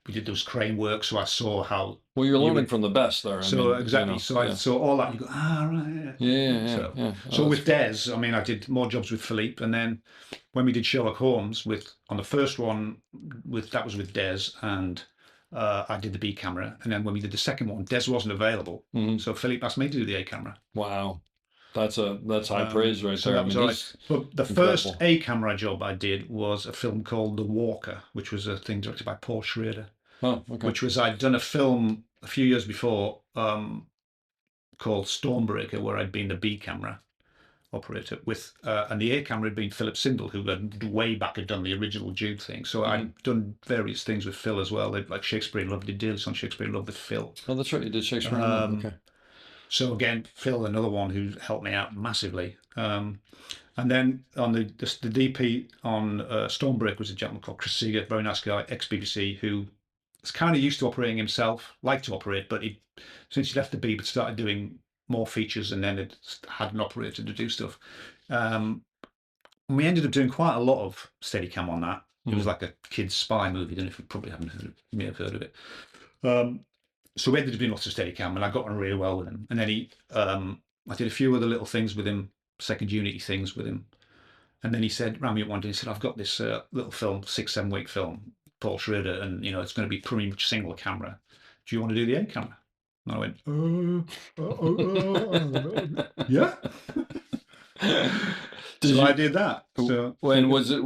We did those crane work, so I saw how. Well, you're learning from the best there. Exactly. So I saw all that. And you go, right. So with Des, I did more jobs with Philippe, and then when we did Sherlock Holmes on the first one, that was with Des, and I did the B camera, and then when we did the second one, Des wasn't available, so Philippe asked me to do the A camera. Wow. That's high praise right there. That was all right. But the first A camera job I did was a film called The Walker, which was a thing directed by Paul Schrader. Oh, okay. Which was, I'd done a film a few years before called Stormbreaker, where I'd been the B camera operator with, and the A camera had been Philip Sindel, who had way back had done the original Jude thing. So I'd done various things with Phil as well. Like Shakespeare in Love, did Dailies on Shakespeare in Love with Phil. Oh, that's right, you did Shakespeare in Love. Okay. So again, Phil, another one who helped me out massively. And then on the DP on Stormbreak was a gentleman called Chris Seeger, very nice guy, ex-BBC, who was kind of used to operating himself, liked to operate, but since he left the B, but started doing more features, and then it had an operator to do stuff. And we ended up doing quite a lot of Steadicam on that. It was like a kid's spy movie. I don't know if you probably may have heard of it. so we ended up doing lots of Steadicam, and I got on really well with him. And then I did a few other little things with him, second unity things with him. And then he said, rang me up one day, he said, I've got this little film, 6-7 week film, Paul Schrader, and it's going to be pretty much single camera. Do you want to do the A camera? And I went, yeah. So I did that. So when was it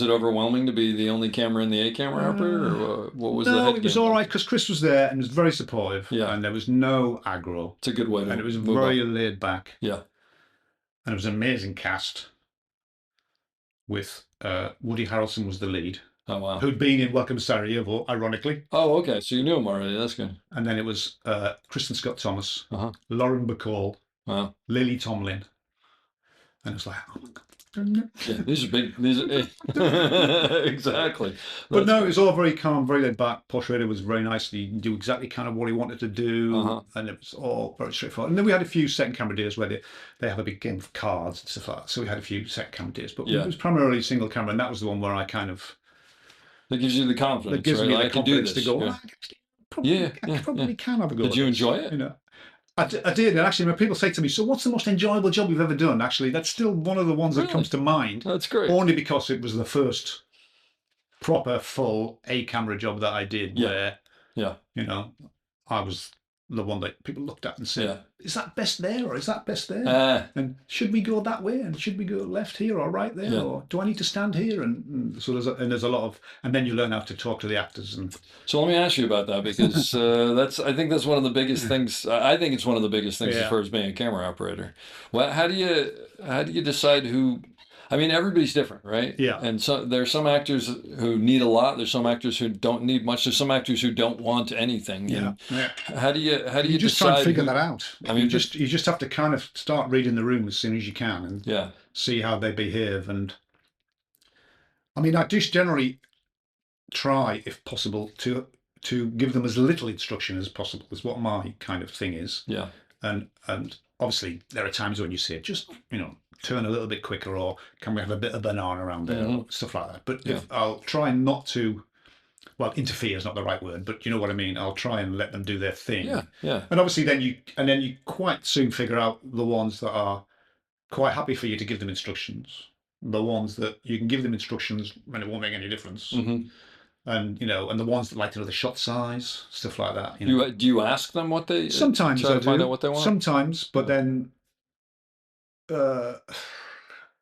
overwhelming to be the only camera in the A camera operator, or what was the head it was game? all right because Chris was there and was very supportive. Yeah. And there was no aggro. It's a good way to And it was move very up. laid back. Yeah. And it was an amazing cast with Woody Harrelson was the lead. Oh, wow. Who'd been in Welcome to Sarajevo, ironically. Oh, okay. So you knew him already. That's good. And then it was Kristen Scott Thomas, Uh-huh. Lauren Bacall, Wow. Lily Tomlin. And it was like, oh my God. Yeah, these are big. These are exactly. But no, it was all very calm, very laid back. Paul Schrader was very nice. He knew exactly kind of what he wanted to do, and it was all very straightforward. And then we had a few second camera days where they have a big game of cards and stuff like that. So we had a few second camera days, but it was primarily single camera, and that was the one where I kind of that gives you the confidence. That gives right? me the I can do confidence this. to go. Yeah. I probably can have a go. Did you enjoy it? I did, and actually, when people say to me, "So, what's the most enjoyable job you've ever done?" Actually, that's still one of the ones that comes to mind. That's great. Only because it was the first proper full A camera job that I did, where I was the one that people looked at and said, "Is that best there, or is that best there? And should we go that way, and should we go left here or right there, or do I need to stand here?" And so there's a lot of, and then you learn how to talk to the actors. And so let me ask you about that, because I think that's one of the biggest things. I think it's one of the biggest things as far as being a camera operator. Well, how do you decide who? I mean, everybody's different, right? Yeah. And so there's some actors who need a lot. There's some actors who don't need much. There's some actors who don't want anything. Yeah. How do you just decide try and figure that out? I mean, you just have to kind of start reading the room as soon as you can and see how they behave. And I mean, I just generally try, if possible, to give them as little instruction as possible. Is what my kind of thing is. Yeah. And obviously there are times when you say, just turn a little bit quicker, or can we have a bit of banana around there, or stuff like that. But if I'll try not to, well, interfere is not the right word, but you know what I mean. I'll try and let them do their thing. Yeah. And obviously then you quite soon figure out the ones that are quite happy for you to give them instructions, the ones that you can give them instructions and it won't make any difference. And and the ones that like to know the shot size, stuff like that. Do you ask them what they? Sometimes try I to find do. out what they want. Sometimes, but then.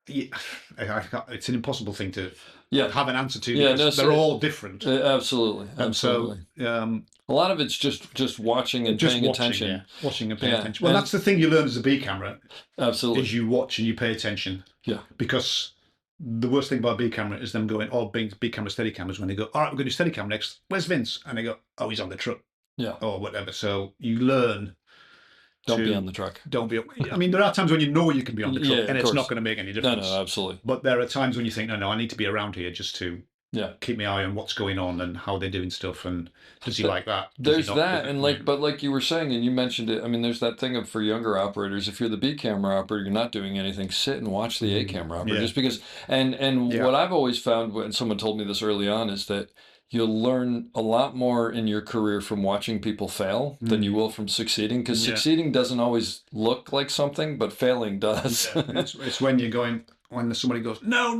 It's an impossible thing to have an answer to, because they're all different. Absolutely. And so a lot of it's just watching and paying attention. Watching and paying attention. Well, that's the thing you learn as a B camera. Absolutely. Is you watch and you pay attention. Yeah. Because the worst thing about B camera is them going, being B camera, steady cameras, when they go, all right, we're going to do steady cam next. Where's Vince? And they go, oh, he's on the truck. Yeah. Or whatever. So you learn. Don't be on the truck. Don't be. I mean, there are times when you know you can be on the truck, and it's not going to make any difference. No, absolutely. But there are times when you think, no, I need to be around here just to keep my eye on what's going on and how they're doing stuff, and does he like that? There's that, and like you were saying, and you mentioned it. I mean, there's that thing of, for younger operators, if you're the B camera operator, you're not doing anything. Sit and watch the A camera operator, just because. And what I've always found, when someone told me this early on, is that you'll learn a lot more in your career from watching people fail than you will from succeeding, because succeeding doesn't always look like something, but failing does. It's when you're going, when somebody goes, no,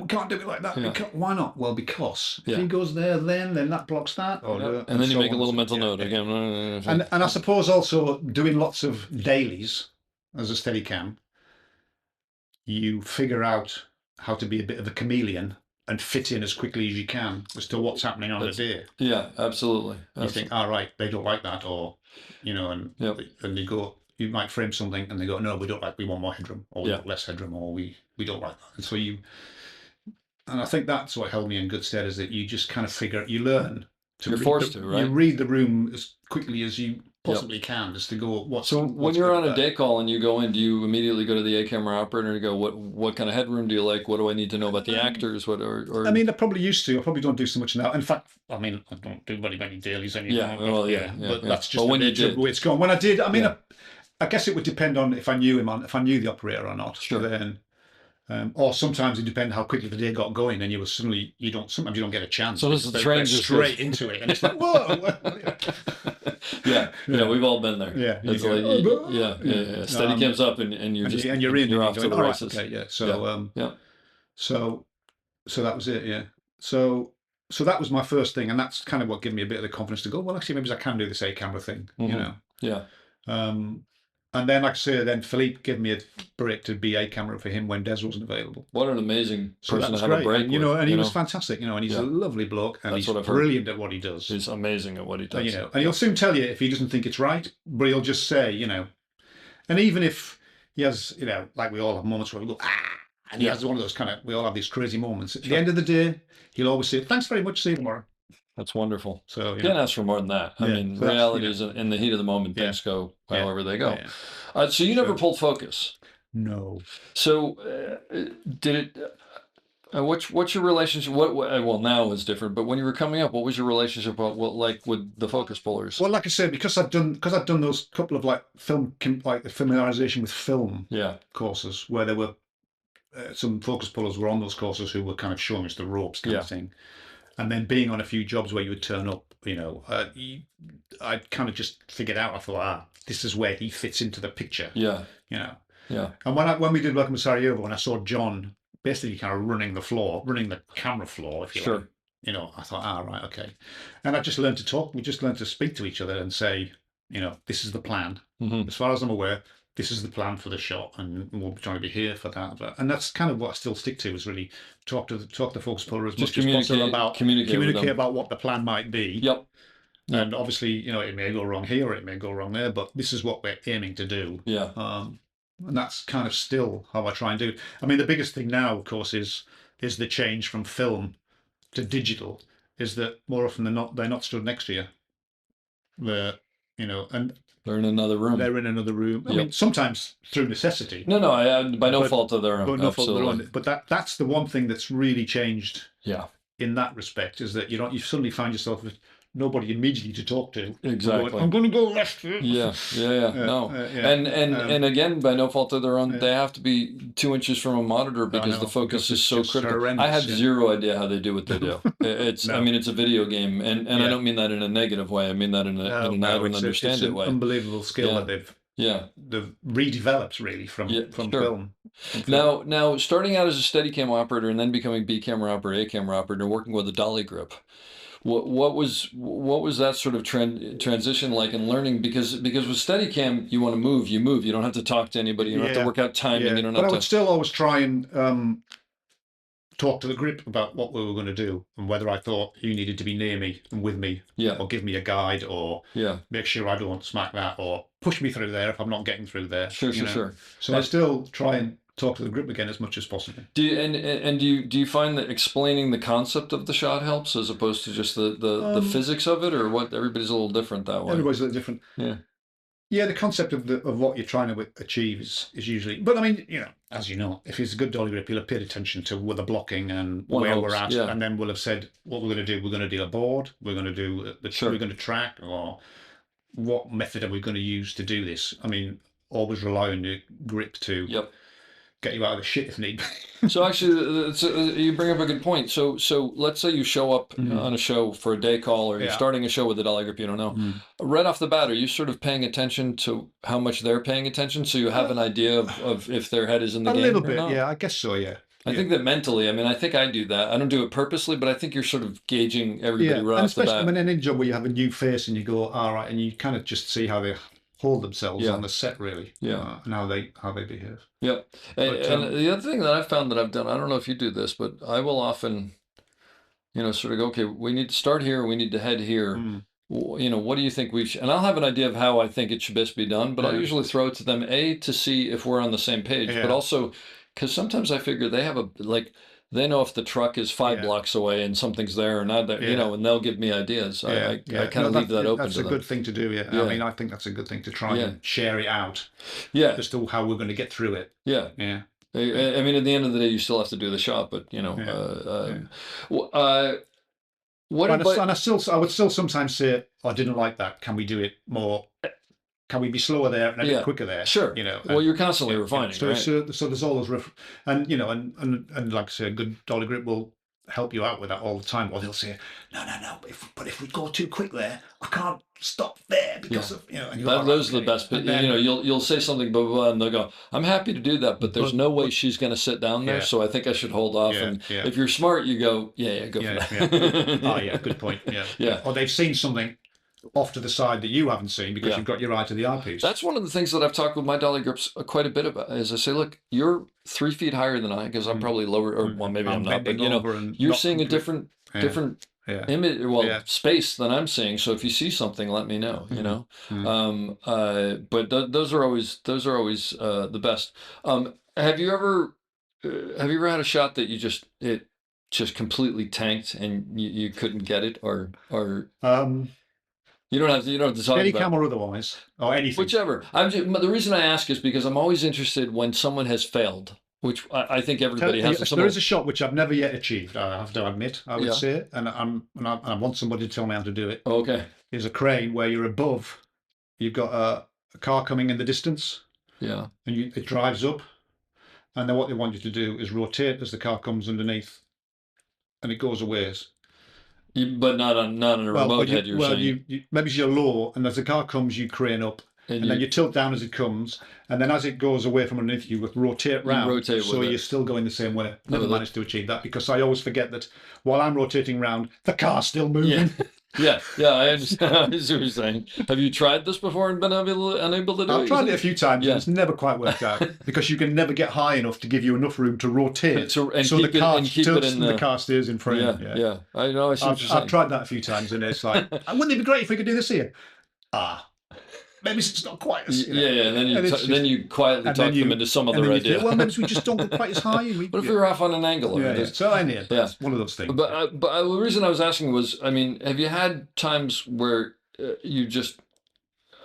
we can't do it like that. Why not? Well, because if he goes there, then that blocks that. And then you make a little mental note again. And I suppose also doing lots of dailies as a Steadicam, you figure out how to be a bit of a chameleon and fit in as quickly as you can as to what's happening on the day. Yeah, absolutely. You think, all right, they don't like that, or and you go, you might frame something, and they go, no, we want more headroom, or we want less headroom, or we don't like that. And so and I think that's what held me in good stead, is that you just kind of you learn to. You're forced to, right? You read the room as quickly as you possibly can, just to go, when you're on a day call and you go in, do you immediately go to the A camera operator and go, what kind of headroom do you like? What do I need to know about the actors? I mean, I probably used to. I probably don't do so much now. In fact, I mean, I don't do very many dailies anymore. But that's just when the way it's gone. When I did, I mean, I guess it would depend on if I knew him, if I knew the operator or not. Sure. Then Or sometimes it depends how quickly the day got going, and sometimes you don't get a chance. So this is the train just straight into it, and it's like, whoa. Yeah, we've all been there. Yeah, it's go, like, Steadicam's up, and you're just and you're off to the races. Okay, yeah. So yeah. So that was it. Yeah. So that was my first thing, and that's kind of what gave me a bit of the confidence to go, well, actually, maybe I can do this A-camera thing, you know. Yeah. And then, like I say, then Philippe gave me a break to be A-camera for him when Des wasn't available. What an amazing person to have great. a break and, with. And he was fantastic, and he's a lovely bloke, and he's brilliant at what he does. He's amazing at what he does. And he'll soon tell you if he doesn't think it's right, but he'll just say, and even if he has, like we all have moments where we go, and he has one of those we all have these crazy moments. At the end of the day, he'll always say, thanks very much, see you tomorrow. That's wonderful. So you can't ask for more than that. I mean, reality is in the heat of the moment, things go however they go. So you never pulled focus? No. So did it? What's your relationship? Well, now is different. But when you were coming up, what was your relationship like with the focus pullers? Well, like I said, because I'd done those couple of the familiarization with film courses where there were some focus pullers were on those courses who were kind of showing us the ropes kind of thing. And then being on a few jobs where you would turn up, I'd kind of just figured out, I thought, this is where he fits into the picture. Yeah. And when we did Welcome to Sarajevo, and I saw John basically kind of running the camera floor, if you like, I thought, right, okay. And I just learned to talk. We just learned to speak to each other and say, this is the plan. As far as I'm aware, this is the plan for the shot, and we'll be trying to be here for that. And that's kind of what I still stick to, is really talk to the focus puller as much as possible about communicate about what the plan might be. Yep. And obviously, it may go wrong here or it may go wrong there, but this is what we're aiming to do. Yeah. And that's kind of still how I try and do. I mean, the biggest thing now, of course, is the change from film to digital. Is that more often than not, they're not stood next to you. And they're in another room. I mean, sometimes through necessity. No, by no fault of their own. But no fault of their own. But that's the one thing that's really changed. Yeah. In that respect, is that you suddenly find yourself with nobody immediately to talk to. Exactly. I'm going to go left. Yeah. No. And again, by no fault of their own, they have to be 2 inches from a monitor because the focus is so critical. I have zero idea how they do what they do. It's I mean, it's a video game, and I don't mean that in a negative way. I mean that in an I don't understand it way. Unbelievable skill that they've redeveloped really from film. Now, starting out as a Steadicam operator and then becoming B camera operator, A camera operator, and working with a dolly grip. What was that sort of transition like in learning? Because with Steadicam, you want to move. You don't have to talk to anybody. You don't have to work out timing. You don't have I would still always try and talk to the grip about what we were going to do and whether I thought you needed to be near me and with me, or give me a guide, or make sure I don't smack that, or push me through there if I'm not getting through there. Sure. So I still try and talk to the grip again as much as possible. Do you find that explaining the concept of the shot helps as opposed to just the physics of it, or what? Everybody's a little different that way. Everybody's a little different. Yeah, the concept of what you're trying to achieve is usually. But I mean, as you know, if it's a good dolly grip, you'll have paid attention to the blocking and where we're at, and then we'll have said what we're going to do. We're going to do a board. We're going to do we're going to track, or what method are we going to use to do this? I mean, always rely on your grip to get you out of the shit if need be. So actually, you bring up a good point. So let's say you show up on a show for a day call, or you're starting a show with a dolly grip you don't know. Right off the bat, are you sort of paying attention to how much they're paying attention, so you have an idea of if their head is in the game? A little bit, not? Yeah, I guess so, yeah. I think that mentally, I think I do that. I don't do it purposely, but I think you're sort of gauging everybody right off the bat. I mean, in any job where you have a new face and you go, all right, and you kind of just see how they hold themselves on the set, really, and how they behave. Yep. And the other thing that I've found that I've done, I don't know if you do this, but I will often, sort of go, okay, we need to start here, we need to head here. What do you think we should, and I'll have an idea of how I think it should best be done, but I'll usually throw it to them, to see if we're on the same page, but also, because sometimes I figure they have they know if the truck is 5 blocks away and something's there or not there, and they'll give me ideas. I kind of leave that open to them. That's a good thing to do, I mean, I think that's a good thing to try and share it out. As to how we're going to get through it. Yeah. I mean, at the end of the day, you still have to do the shot, but, I would still sometimes say, I didn't like that. Can we do it more can we be slower there and a bit quicker there? Sure. You know. Well, you're constantly refining, so, right? so there's all those and you know, and like I say, a good dolly grip will help you out with that all the time. Or they'll say, no, but if we go too quick there, I can't stop there because of, you know. And those are the best. You know, you'll say something, blah, blah, blah, and they'll go, I'm happy to do that, but there's no way she's going to sit down there, so I think I should hold off. And if you're smart, you go, go for that. Oh, yeah, good point. Yeah. Or they've seen something off to the side that you haven't seen because you've got your eye to the eyepiece. That's one of the things that I've talked with my dolly grips quite a bit about. Is I say, look, you're 3 feet higher than I, because I'm probably lower, or well, maybe I'm not, but you know, you're seeing a different image, space than I'm seeing. So if you see something, let me know. You know, but those are always the best. Have you ever had a shot that it just completely tanked and you couldn't get it, or You don't have to talk about steadicam or otherwise, or anything. Whichever. The reason I ask is because I'm always interested when someone has failed, which I think everybody has. There is a shot which I've never yet achieved, I have to admit, I would say, and I want somebody to tell me how to do it. Okay. Is a crane where you're above, you've got a car coming in the distance. Yeah. And it drives up, and then what they want you to do is rotate as the car comes underneath, and it goes a ways. But not on a remote head, you're saying? Maybe you're low, and as the car comes, you crane up, and then you tilt down as it comes, and then as it goes away from underneath you, rotate round, so you're still going the same way. Never managed to achieve that, because I always forget that while I'm rotating round, the car's still moving. Yeah, I understand. I see what you're saying. Have you tried this before and been unable to do it? I've tried it a few times, and it's never quite worked out, because you can never get high enough to give you enough room to rotate, so the car tilts and the car stays in frame. Yeah. I know. I've tried that a few times, and it's like, wouldn't it be great if we could do this here? Maybe it's not quite as... And then you quietly talk them into some other idea. Well, maybe we just don't go quite as high. But if you're off on an angle? So anyway, that's one of those things. But the reason I was asking was, I mean, have you had times where you just,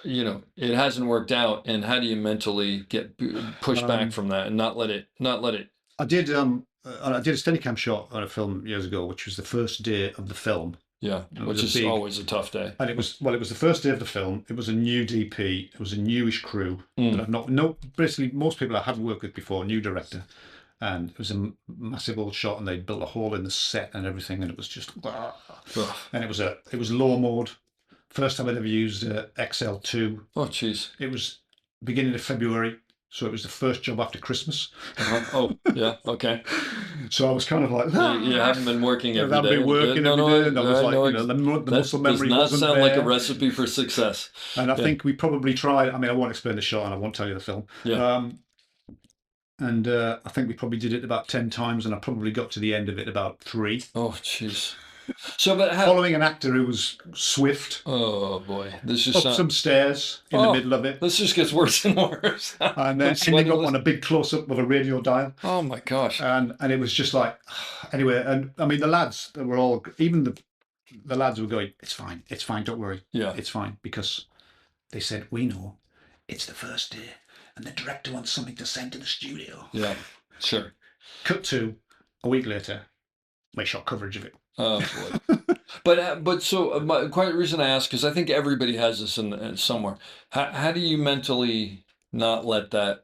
it hasn't worked out, and how do you mentally get pushed back from that and not let it? I did a steadicam shot on a film years ago, which was the first day of the film. Yeah, which is always a tough day. And it was the first day of the film. It was a new DP. It was a newish crew. Basically, most people I hadn't worked with before, new director. And it was a massive old shot, and they built a hole in the set and everything, and it was just... And it was low mode. First time I'd ever used XL2. Oh, jeez. It was beginning of February, so it was the first job after Christmas. Oh, yeah, okay. So I was kind of like... You haven't been working every day. I haven't been working every day, and I was like, the muscle memory wasn't there. Does not sound like a recipe for success. And I think we probably tried... I mean, I won't explain the shot, and I won't tell you the film. Yeah. And I think we probably did it about 10 times, and I probably got to the end of it about 3. Oh, jeez. Following an actor who was swift. Oh boy, this just up some stairs in the middle of it. This just gets worse and worse. And then ending up on a big close up of a radio dial. Oh my gosh! And it was just like, anyway. And I mean, the lads that were all, even the lads were going, it's fine, don't worry, it's fine, because they said, we know it's the first day, and the director wants something to send to the studio. Yeah, sure. Cut to a week later, we shot coverage of it. Oh boy. But so quite the reason I ask, because I think everybody has this in somewhere. How do you mentally not let that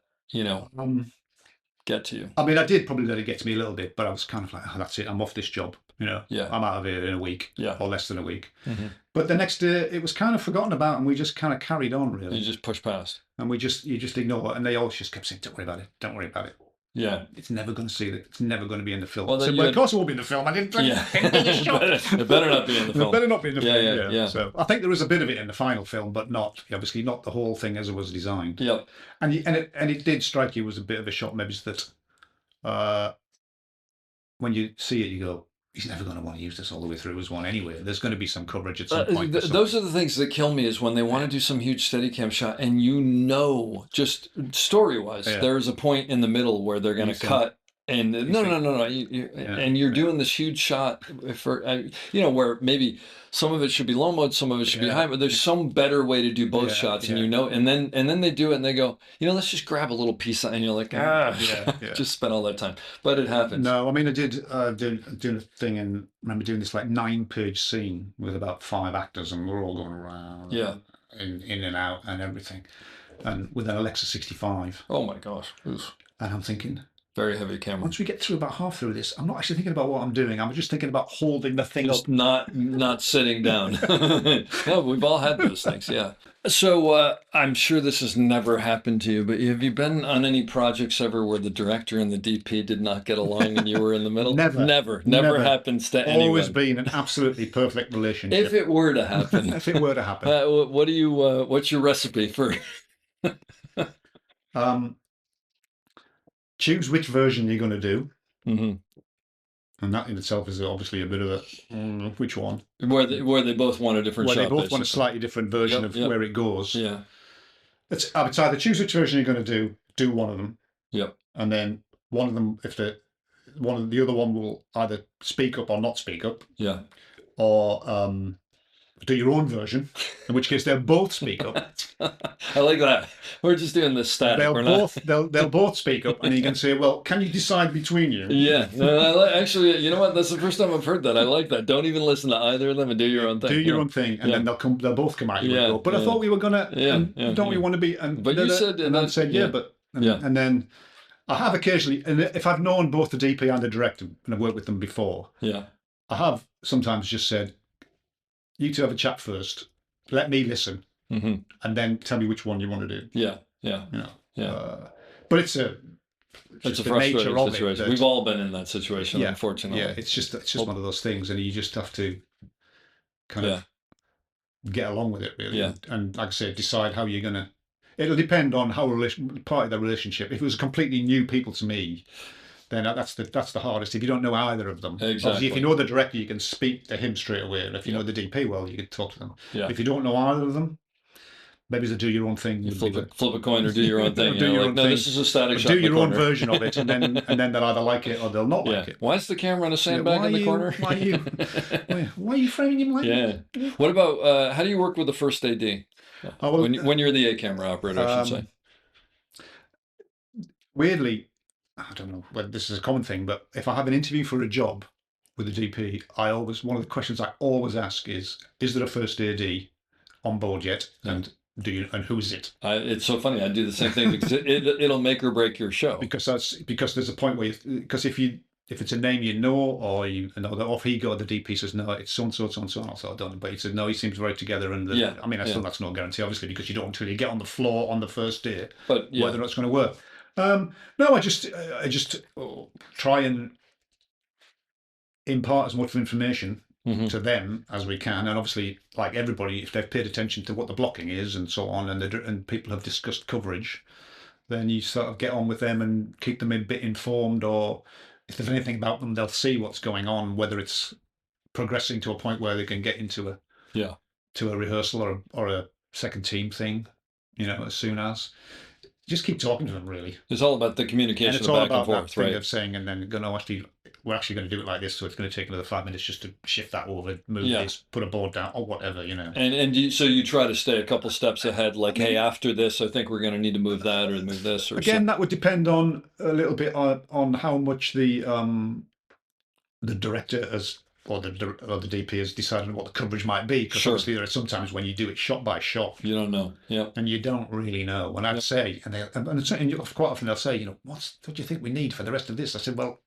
get to you? I mean, I did probably let it get to me a little bit, but I was kind of like, that's it, I'm off this job. I'm out of here in a week, or less than a week. Mm-hmm. But the next day, it was kind of forgotten about, and we just kind of carried on. Really, you just pushed past, and you just ignore it, and they always just kept saying, "Don't worry about it." Yeah, it's never going to see it. It's never going to be in the film. Well, of course it won't be in the film. I didn't. It better not be in the film. It better not be in the film. Yeah. So I think there was a bit of it in the final film, but obviously not the whole thing as it was designed. Yep. And it did strike you as a bit of a shot, maybe that when you see it, you go, he's never going to want to use this all the way through as one anyway. There's going to be some coverage at some point. Those are the things that kill me, is when they want to do some huge Steadicam shot, and just story-wise, there's a point in the middle where they're going to cut. And no. And you're doing this huge shot for, where maybe some of it should be low mode, some of it should be high, but there's some better way to do both shots, and and then they do it, and they go, let's just grab a little piece, and you're like, just spent all that time, but it happens. No, I mean, I did doing a thing, and remember doing this like 9-page scene with about 5 actors, and we're all going around. Yeah. in and out and everything, and with an Alexa 65. Oh my gosh. Oof. And I'm thinking, Very heavy camera. once we get through about half through this, I'm not actually thinking about what I'm doing. I'm just thinking about holding the thing Just up. not sitting down. No, we've all had those things, yeah. So I'm sure this has never happened to you, but have you been on any projects ever where the director and the DP did not get along and you were in the middle? Never happens to anyone. Always been an absolutely perfect relationship. If it were to happen. If it were to happen. What do you? What's your recipe for? Choose which version you're going to do. Mm-hmm. And that in itself is obviously a bit of a which one? Where they both want a different shot. They both basically. want a slightly different version of where it goes. Yeah. It's either choose which version you're going to do one of them. Yep. And then one of them, if the other one will either speak up or not speak up. Yeah. Or do your own version, in which case they'll both speak up. I like that. We're just doing this static. They'll both speak up, and you can say, "Well, can you decide between you?" Yeah. No, actually, you know what? That's the first time I've heard that. I like that. Don't even listen to either of them and do your own thing. Do your own thing, and then they'll both come out. Yeah. Go, but I thought we were gonna. Don't we want to be? And but you said, and I said, and then I have occasionally, and if I've known both the DP and the director, and I've worked with them before, I have sometimes just said, "You two have a chat first. Let me listen, and then tell me which one you want to do." Yeah. But it's a frustrating situation. We've all been in that situation, unfortunately. Yeah, it's just one of those things, and you just have to kind of get along with it, really. Yeah. And like I say, decide how you're gonna. It'll depend on how part of the relationship. If it was completely new people to me, then that's the hardest. If you don't know either of them, obviously, if you know the director, you can speak to him straight away. And if you know the DP well, you can talk to them. Yeah. If you don't know either of them, maybe to do your own thing. You flip a coin or do your own thing. No, this is a static shot. Do your own version of it, and then they'll either like it or they'll not like it. Why is the camera on a sandbag in the corner? Why are you framing him like that? What about how do you work with the first AD? When you're the A camera operator, I should say. Weirdly, I don't know whether this is a common thing, but if I have an interview for a job with a DP, one of the questions I always ask is there a first AD on board yet? And who is it? It's so funny. I do the same thing because it'll make or break your show. Because there's a point where if it's a name you know, or off he got the DP says no, it's so and so and so and so. I don't know, but he said no, he seems very together. And I mean, that's no guarantee, obviously, because you don't until you get on the floor on the first day, whether or not it's going to work. No, I just try and impart as much information to them as we can, and obviously, like everybody, if they've paid attention to what the blocking is and so on, and people have discussed coverage, then you sort of get on with them and keep them a bit informed, or if there's anything about them, they'll see what's going on, whether it's progressing to a point where they can get into a rehearsal or a second team thing, as soon as. Just keep talking to them, really. It's all about the communication, and it's all back about and forth, that thing right? Of saying, and then we're actually going to do it like this, so it's going to take another 5 minutes just to shift that over, move this, put a board down, or whatever, So you try to stay a couple steps ahead, like, hey, after this, I think we're going to need to move that or move this. Or again, that would depend on a little bit on how much the director or the DP has decided on what the coverage might be. Because obviously there are sometimes when you do it shot by shot, you don't know, and you don't really know. And I'd say, and quite often they'll say, what do you think we need for the rest of this? I said, well,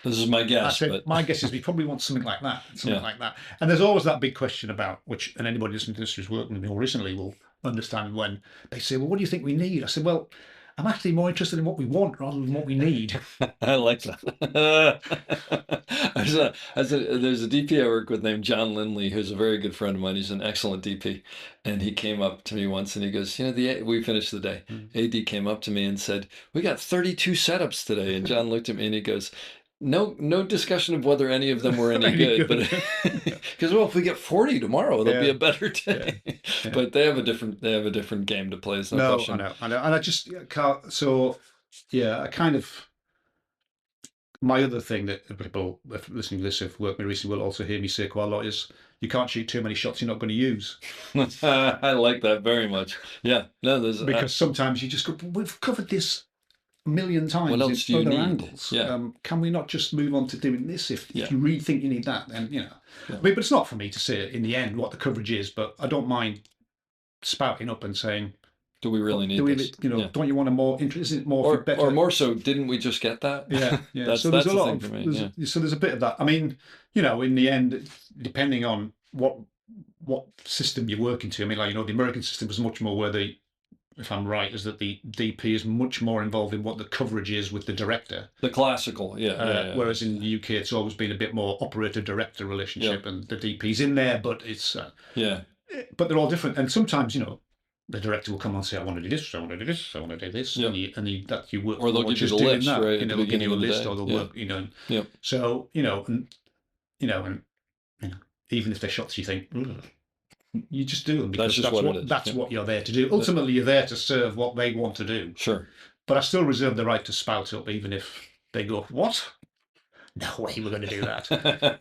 this is my guess. I said, my guess is we probably want something like that, like that. And there's always that big question about and anybody listening to this who's worked with me more recently will understand when they say, well, what do you think we need? I said, well, I'm actually more interested in what we want rather than what we need. I like that. There's a DP I work with named John Lindley, who's a very good friend of mine. He's an excellent DP. And he came up to me once and he goes, we finished the day. AD came up to me and said, we got 32 setups today. And John looked at me and he goes, no discussion of whether any of them were any good, but because if we get 40 tomorrow, it'll be a better day. Yeah. But they have a different game to play. I know, and I just can't. So I kind of. My other thing that people listening to this have worked with me recently will also hear me say quite a lot is you can't shoot too many shots you're not going to use. I like that very much. Yeah, no, because sometimes you just go, we've covered this a million times. What else do you need? Angles. Can we not just move on to doing this if you really think you need that? Then but it's not for me to say in the end what the coverage is. But I don't mind spouting up and saying, do we really need this? Don't you want a more interest? Is it more better? Or more so, didn't we just get that? Yeah. So there's a lot for me. So there's a bit of that. I mean, in the end, depending on what system you're working to. I mean, the American system was much more where if I'm right, is that the DP is much more involved in what the coverage is with the director. The classical, whereas in the UK, it's always been a bit more operator-director relationship, and the DP's in there, but it's but they're all different. And sometimes, the director will come on and say, "I want to do this, I want to do this, I want to do this," and you work. Or they'll give you the list, right? They'll give you a list, or they'll work, So even if they're shots, you think. You just do them because that's what you're there to do. Ultimately, you're there to serve what they want to do. Sure. But I still reserve the right to spout up, even if they go, "What? No way, we're going to do that."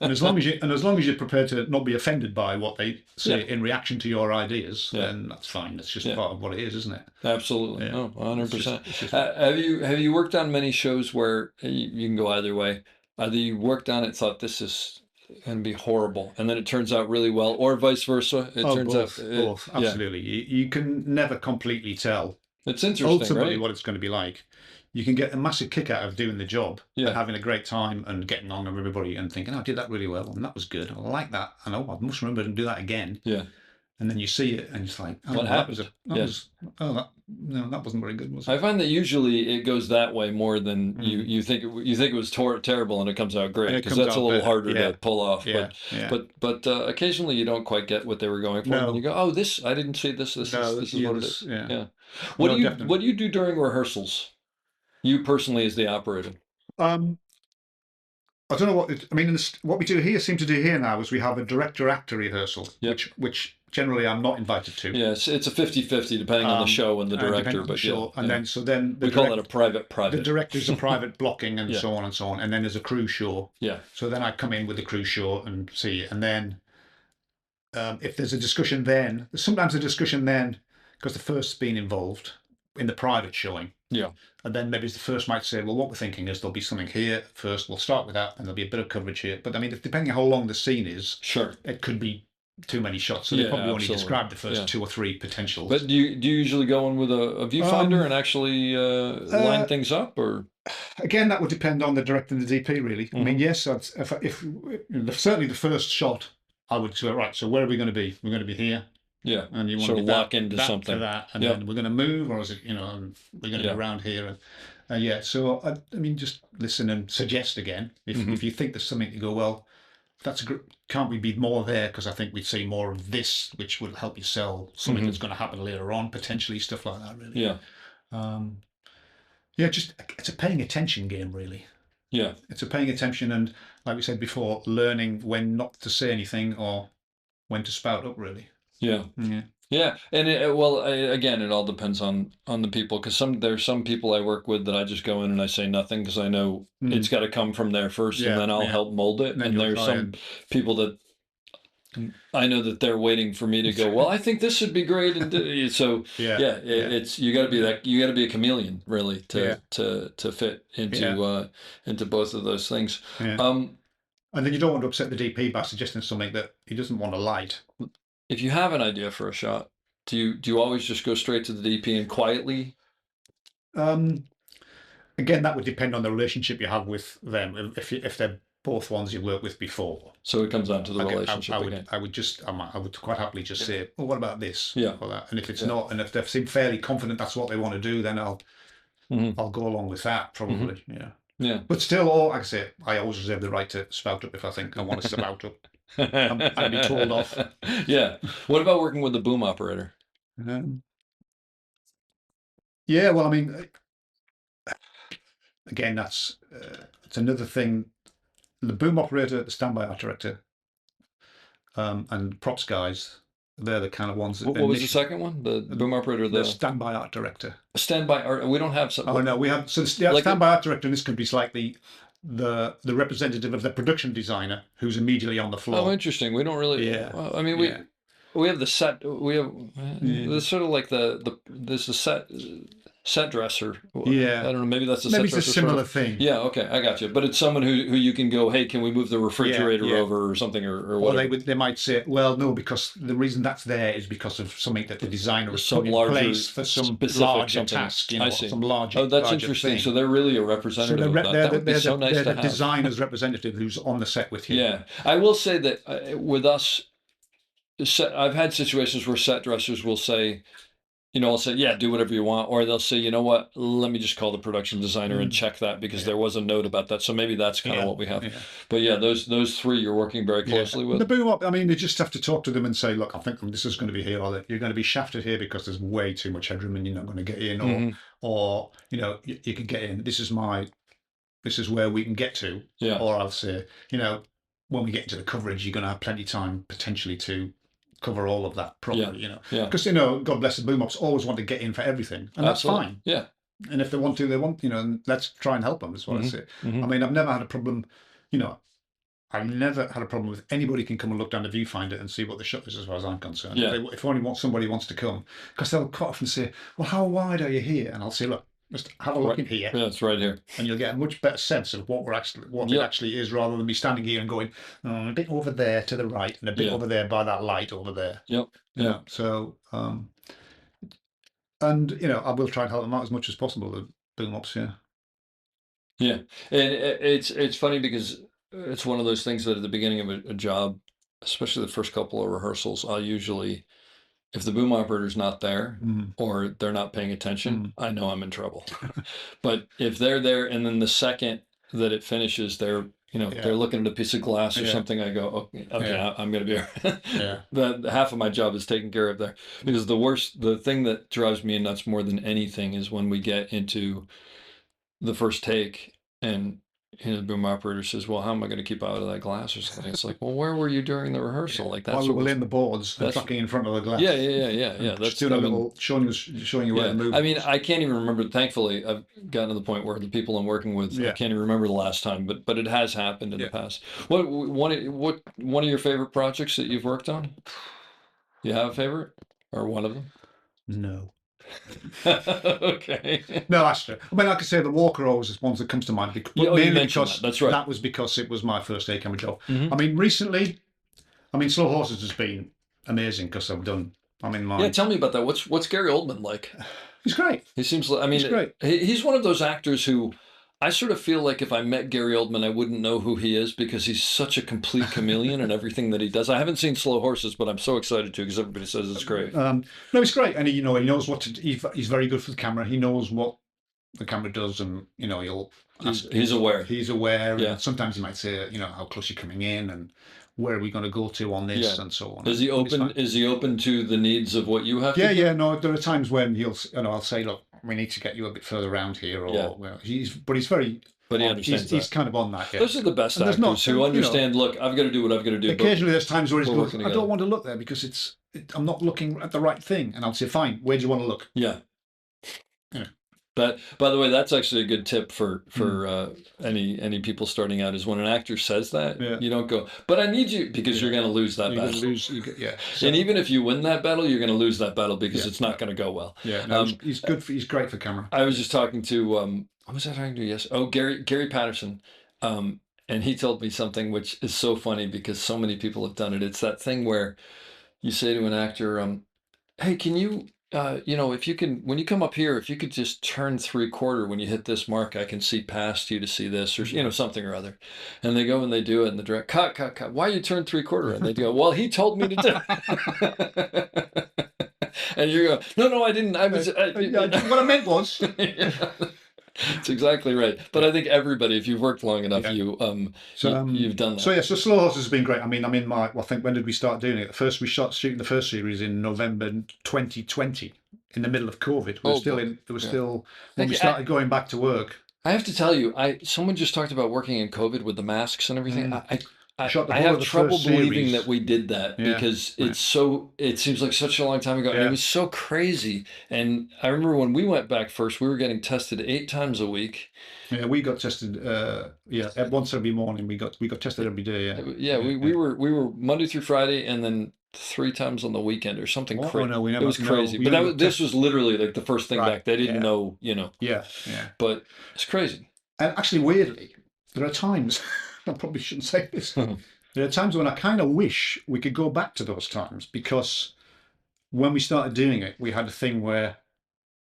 and as long as you're prepared to not be offended by what they say in reaction to your ideas, then that's fine. That's just part of what it is, isn't it? Absolutely. No, 100%. Have you worked on many shows where you can go either way? Either you worked on it, thought this is going to be horrible, and then it turns out really well, or vice versa. It turns out both. Absolutely. You can never completely tell. It's interesting, ultimately, right? what it's going to be like. You can get a massive kick out of doing the job and having a great time and getting on with everybody and thinking, I did that really well and that was good. I like that. I know I must remember to do that again. Yeah. And then you see it and it's like, what happened? That wasn't very good, was it? I find that usually it goes that way more than you think. You think it was terrible and it comes out great, because that's a little harder to pull off. But occasionally you don't quite get what they were going for, and you go, "Oh, this I didn't see this. This is what it is." Yeah. What do you do during rehearsals? You personally, as the operator. I don't know what what we seem to do here now is we have a director-actor rehearsal, which generally I'm not invited to. Yes, it's a 50-50 depending on the show and the director. Then we call it a private. The director's a private blocking and so on and so on, and then there's a crew show. Yeah. So then I come in with the crew show and see it, and then if there's a discussion, then sometimes a discussion then because the first's been involved in the private showing. Yeah. And then maybe the first might say, well, what we're thinking is there'll be something here first. We'll start with that, and there'll be a bit of coverage here. But I mean, depending on how long the scene is, it could be too many shots. So they probably only describe the first 2 or 3 potentials. But do you usually go in with a viewfinder and actually line things up, or? Again, that would depend on the director and the DP, really. I mean, yes, if certainly the first shot, I would say, right. So where are we going to be? We're going to be here. Yeah, and you want sort to of lock into something. And then we're going to move, or is it, we're going to be around here? And so I mean, just listen and suggest again. If you think there's something to go, well, can't we be more there? Because I think we'd see more of this, which will help you sell something that's going to happen later on, potentially, stuff like that, really. Yeah. Just it's a paying attention game, really. Yeah. It's a paying attention, and like we said before, learning when not to say anything or when to spout up, really. Yeah. And again, it all depends on the people, because there's some people I work with that I just go in and I say nothing because I know it's got to come from there first, and then I'll help mold it. And there's some people that I know that they're waiting for me to go, well, I think this should be great, and so it's you got to be a chameleon, really, to fit into both of those things. And then you don't want to upset the DP by suggesting something that he doesn't want to light. If you have an idea for a shot, do you always just go straight to the DP and quietly? Again, that would depend on the relationship you have with them. If they're both ones you've worked with before. So it comes down to the relationship. I would quite happily just say, well, what about this? Or that? And if it's not, and if they seem fairly confident that's what they want to do, then I'll go along with that, probably. Yeah. But still, like I say, I always reserve the right to spout up if I think I want to spout up. I'd be told off. Yeah. What about working with the boom operator? Well, I mean, again, it's another thing. The boom operator, the standby art director, and props guys, they're the kind of ones that... What was the second one? The boom operator? The standby art director. Standby art... We don't have... Oh, no, we have... So the standby art director in this country is like the representative of the production designer who's immediately on the floor. Oh, interesting. We don't really... Well, I mean, we have the set... We have... There's sort of like there's the set... set dresser. Yeah. I don't know. Maybe that's a Maybe set it's a dresser sort similar of thing. Yeah. Okay, I got you. But it's someone who you can go, hey, can we move the refrigerator Yeah. over or something or Or whatever. they might say, well, no, because the reason that's there is because of something that the designer has Some put in larger, place for some specific larger something. task, I see. some larger. Oh, that's larger interesting. thing. So they're really a representative of that. That would be so nice they're to the have. designer's representative who's on the set with you. Yeah, I will say that with us, I've had situations where set dressers will say, I'll say, yeah, do whatever you want. Or they'll say, you know what, let me just call the production designer and check that because there was a note about that. So maybe that's kind of what we have. Yeah. But yeah, those three you're working very closely with. The boom up, I mean, you just have to talk to them and say, look, I think this is going to be here, or you're going to be shafted here because there's way too much headroom and you're not going to get in, or you can get in. This is where we can get to. Yeah. Or I'll say, when we get into the coverage, you're going to have plenty of time potentially to cover all of that properly, because God bless the boom ups always want to get in for everything, and that's fine. Yeah. And if they want to, and let's try and help them. That's what I say. I mean, I've never had a problem. I've never had a problem with anybody can come and look down the viewfinder and see what the shot is, as far as I'm concerned. Yeah. If only somebody wants to come, because they'll quite often say, "Well, how wide are you here?" And I'll say, "Look, just have a look in here." Yeah, it's right here, and you'll get a much better sense of what it actually is, rather than me standing here and going, a bit over there to the right and a bit over there by that light over there. Yep. Yeah. So, and I will try and help them out as much as possible. The boom ups, yeah. Yeah, and it's funny because it's one of those things that at the beginning of a job, especially the first couple of rehearsals, I'll usually, if the boom operator's not there or they're not paying attention, I know I'm in trouble. But if they're there and then the second that it finishes, they're looking at a piece of glass or something, I go, okay, I'm going to be all right. The half of my job is taken care of there. Because the thing that drives me nuts more than anything is when we get into the first take and the boom operator says, well, how am I going to keep out of that glass or something? It's like, well, where were you during the rehearsal? Like that's while we were in the boards and tracking in front of the glass. Yeah. That's doing a little showing you where to move. I mean, I can't even remember. Thankfully, I've gotten to the point where the people I'm working with, I can't even remember the last time, but it has happened in the past. What one of your favorite projects that you've worked on? You have a favorite or one of them? No. Okay. No, that's true. I mean, like I say, the Walker always is one that comes to mind. Mainly because that's right. That was because it was my first A-camera job. I mean, recently, Slow Horses has been amazing because I've done. Tell me about that. What's Gary Oldman like? He's great. He seems like. He's great. He's one of those actors who. I sort of feel like if I met Gary Oldman, I wouldn't know who he is because he's such a complete chameleon in everything that he does. I haven't seen Slow Horses, but I'm so excited to because everybody says it's great. No, he's great, and he knows what to. He's very good for the camera. He knows what the camera does, and he'll. He's aware. He's aware. Yeah. And sometimes he might say, how close you're coming in, and where are we going to go to on this, and so on. Is he open? Is he open to the needs of what you have? Yeah. No, there are times when I'll say, look, we need to get you a bit further around here, or he's very. But he understands he's kind of on that. Yeah. Those are the best actors who understand. Look, I've got to do what I've got to do. Occasionally, there's times where he's going, I don't want to look there because I'm not looking at the right thing, and I'll say, fine. Where do you want to look? Yeah. But by the way, that's actually a good tip for any people starting out is when an actor says that, you don't go, but I need you, because you're going to lose that battle. And even if you win that battle, you're going to lose that battle because it's not going to go well. Yeah, no, he's good. He's great for camera. I was just talking to, what was I talking to yesterday? Oh, Gary Patterson. And he told me something which is so funny because so many people have done it. It's that thing where you say to an actor, hey, can you, if you can, when you come up here, if you could just turn 3/4 when you hit this mark, I can see past you to see this, or something or other. And they go and they do it, and the director, cut. Why you turn 3/4? And they go, well, he told me to do. And you go, no, I didn't. What I meant was. That's exactly right. But I think everybody, if you've worked long enough, you've done that. So Slow Horses has been great. I mean, I'm in I think, when did we start doing it? We shooting the first series in November 2020, in the middle of COVID. When we started going back to work. I have to tell you, someone just talked about working in COVID with the masks and everything. I have the trouble first believing series. that we did that because it seems like such a long time ago. And it was so crazy. And I remember when we went back first, we were getting tested 8 times a week. Yeah, we got tested. Once every morning. We got tested every day. We were Monday through Friday, and then 3 times on the weekend or something crazy. no, we It never. was No, crazy. we But never this was literally like the first thing Right, back. They didn't yeah. know, you know. Yeah. But it's crazy. And actually, weirdly, there are times, I probably shouldn't say this, there are times when I kind of wish we could go back to those times, because when we started doing it, we had a thing where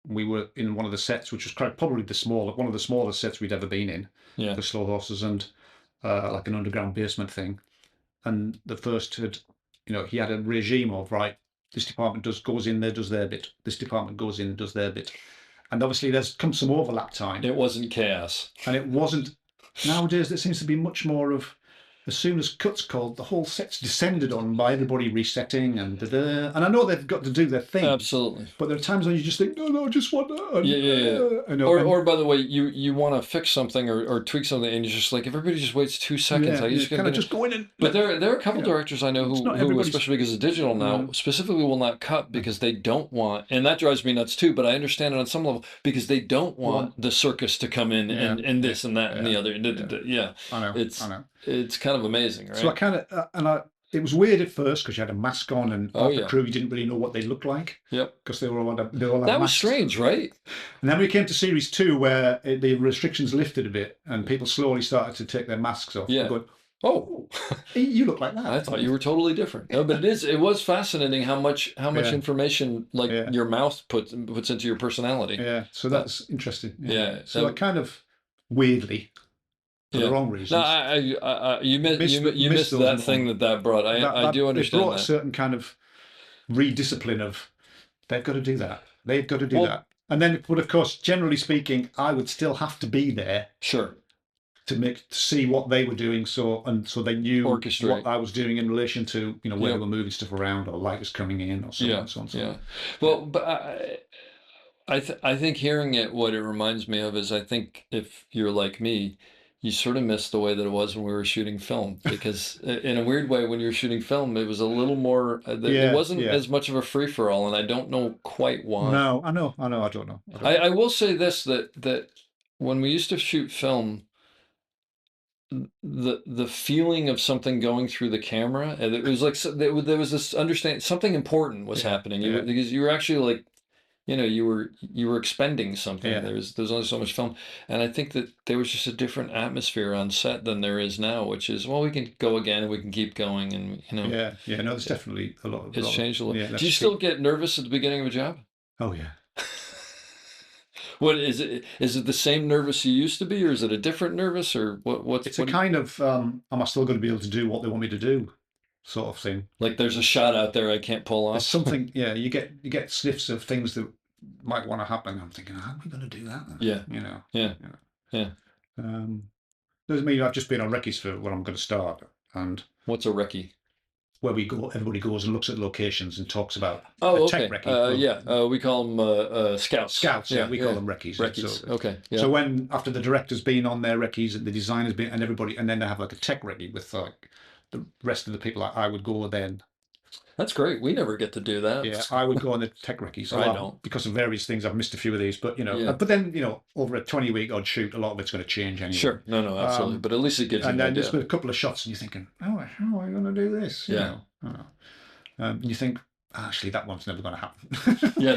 we were in one of the sets, which was probably one of the smallest sets we'd ever been in, Yeah. for Slow Horses, and like an underground basement thing. And the first had, he had a regime of, right, this department goes in there, does their bit. This department goes in, does their bit. And obviously there's come some overlap time. It wasn't chaos. And it wasn't. Nowadays, there seems to be much more of, as soon as cut's called, the whole set's descended on by everybody resetting and da-da. And I know they've got to do their thing. Absolutely. But there are times when you just think, no, I just want that. Yeah. Or by the way, you want to fix something or tweak something, and you're just like, if everybody just waits 2 seconds, I just just go in and. But there are a couple directors I know who especially because it's digital now, specifically will not cut because they don't want, and that drives me nuts too. But I understand it on some level because they don't want the circus to come in and this and that and the other. Yeah, I know. It's kind of amazing, right? So I kind of it was weird at first because you had a mask on and the crew, you didn't really know what they looked like. Yep. Because they all had that was strange, right? And then we came to series 2 where the restrictions lifted a bit and people slowly started to take their masks off. Yeah. Going, oh, you look like that. I thought you were totally different. No, but it was fascinating how much information your mouth puts into your personality. Yeah. So that's interesting. Yeah. So I kind of weirdly. For the wrong reasons. No, you missed that thing that brought. I do understand it brought that. A certain kind of rediscipline of they've got to do that. They've got to do that. And then, but of course, generally speaking, I would still have to be there. Sure. To see what they were doing, so they knew what I was doing in relation to where they were moving stuff around or light was coming in or so on. So on. Yeah. Well, but I think hearing it, what it reminds me of is I think if you're like me, you sort of miss the way that it was when we were shooting film, because in a weird way, when you were shooting film, it was a little more, it wasn't as much of a free for all. And I don't know quite why. No, I know. I don't know. I will say this, that when we used to shoot film, the feeling of something going through the camera, and it was like, there was this understanding something important was happening because you were actually like, you were expending something. Yeah. There was only so much film, and I think that there was just a different atmosphere on set than there is now, which is, well, we can go again and we can keep going, and no, there's definitely a lot. It's changed a lot. Yeah, do you still get nervous at the beginning of a job? Oh yeah. What is it? Is it the same nervous you used to be, or is it a different nervous, or what? It's a kind of am I still going to be able to do what they want me to do, sort of thing. Like there's a shot out there I can't pull off. There's something. Yeah, you get sniffs of things that might want to happen. I'm thinking, how are we going to do that then? Yeah. Yeah. Doesn't mean I've just been on recce's for when I'm going to start. And what's a recce? Where everybody goes and looks at locations and talks about tech recce. We call them scouts. Scouts, we call them recce's. Recce's. Okay. Yeah. So when after the director's been on their recce's and the designer's been and everybody, and then they have like a tech recce with like the rest of the people, I would go then. That's great. We never get to do that. Yeah, I would go on the tech recce's. I don't. Because of various things. I've missed a few of these, but but then over a 20-week odd shoot, a lot of it's going to change anyway. Sure. No, absolutely. But at least it gives you an idea. And then there's been a couple of shots, and you're thinking, oh, how are I going to do this? And you think, actually, that one's never going to happen. You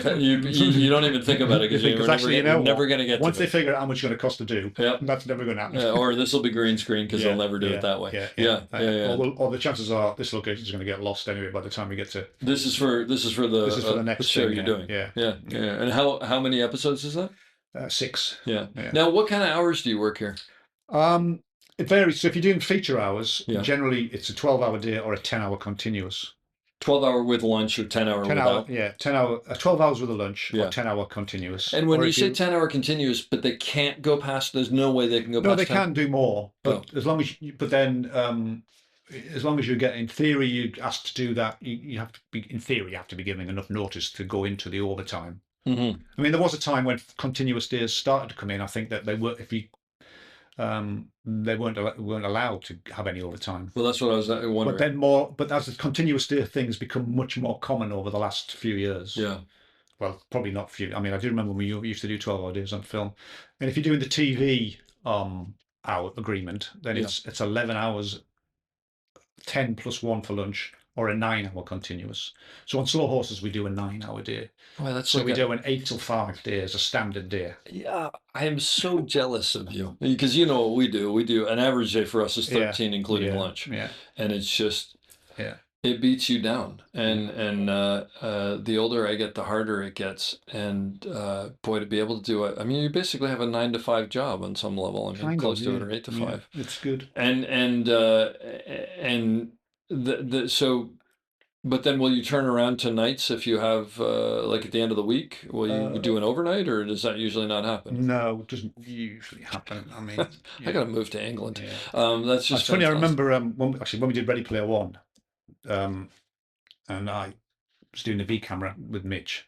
don't even think about it because you're never going to get. Once they figure out how much it's going to cost to do, that's never going to happen. Or this will be green screen because they'll never do it that way. Or the chances are this location is going to get lost anyway by the time we get to. This is for the next show you're doing. Yeah. And how many episodes is that? 6. Yeah. Now, what kind of hours do you work here? It varies. So if you're doing feature hours, generally it's a 12-hour day or a 10-hour continuous. 12-hour with lunch or 10-hour without? 12 hours with a lunch or 10-hour continuous. And when you say 10-hour continuous, but they can't go past, there's no way they can go past 10? No, they can do more. But as long as you get, in theory, you're asked to do that, you have to be giving enough notice to go into the overtime. Mm-hmm. I mean, there was a time when continuous days started to come in. I think that they were, they weren't allowed to have any overtime. Well, that's what I was wondering. But as the continuous day things become much more common over the last few years. Yeah. Well, probably not few. I mean, I do remember when we used to do 12-hour days on film, and if you're doing the TV hour agreement, then it's 11 hours, 10 plus 1 for lunch, or a 9-hour continuous. So on slow horses, we do a 9-hour day. Well, that's So like we do an 8 till 5 day as a standard day. Yeah, I am so jealous of you because you know what we do. We do an average day for us is 13, including lunch, and it's just it beats you down. And the older I get, the harder it gets. And boy, to be able to do it, I mean, you basically have a 9 to 5 job on some level. I mean, Kind close of, to it, or 8 to 5. It's good. And so. But then will you turn around to nights if you have, like at the end of the week, will you do an overnight, or does that usually not happen? No, it doesn't usually happen. I mean, I got to move to England. Yeah. That's just It's funny. I fantastic. remember when we did Ready Player One, and I was doing the V camera with Mitch,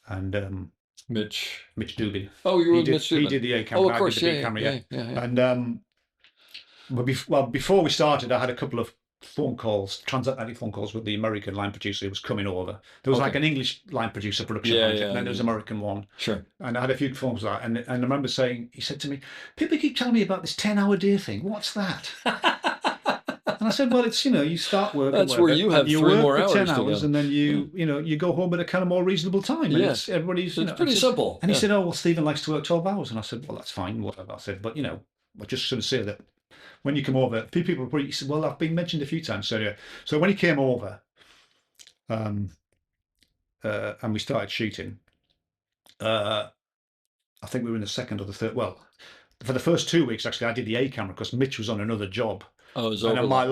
and Mitch Dubin. Oh, you were with Mitch Dubin. He did the A camera. Oh, of course, I did the B camera, yeah. And well, before we started, I had a couple of phone calls, transatlantic phone calls with the American line producer who was coming over. There was like an English line producer, production manager, and then there was an American one. Sure. And I had a few phones like that, and I remember saying, he said to me, "People keep telling me about this 10-hour day thing. What's that?" And I said, "Well, it's, you start work. That's where you have 3 more hours. 10 hours, and then you go home at a kind of more reasonable time. And Yes, everybody's. It's pretty simple. And he said, "Oh, well, Stephen likes to work 12 hours." And I said, "Well, that's fine, whatever." I said, "But I just sort of say that when you come over, a few people probably," he said, "Well, I've been mentioned a few times." So when he came over, and we started shooting, I think we were in the second or the third. Well, for the first 2 weeks, actually, I did the A camera because Mitch was on another job. Oh, it was and over. my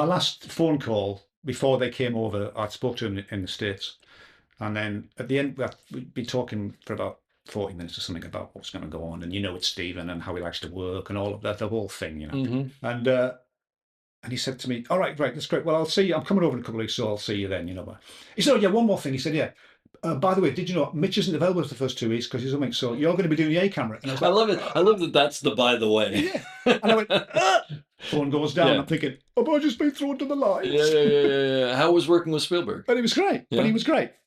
last phone call before they came over, I spoke to him in the States, and then at the end we'd been talking for about 40 minutes or something about what's going to go on, and it's Stephen and how he likes to work and all of that, the whole thing, and he said to me, "All right, great, that's great. Well, I'll see you. I'm coming over in a couple of weeks, so I'll see you then." He said, "Oh yeah, one more thing." He said, "Yeah. By the way, did you know Mitch isn't available for the first 2 weeks because he's something? So you're going to be doing the A camera." And I was like, I love it. I love that. That's the by the way. Yeah. And I went, phone goes down. I'm thinking, "Have I just been thrown to the lines?" Yeah. How was working with Spielberg? But he was great. Yeah.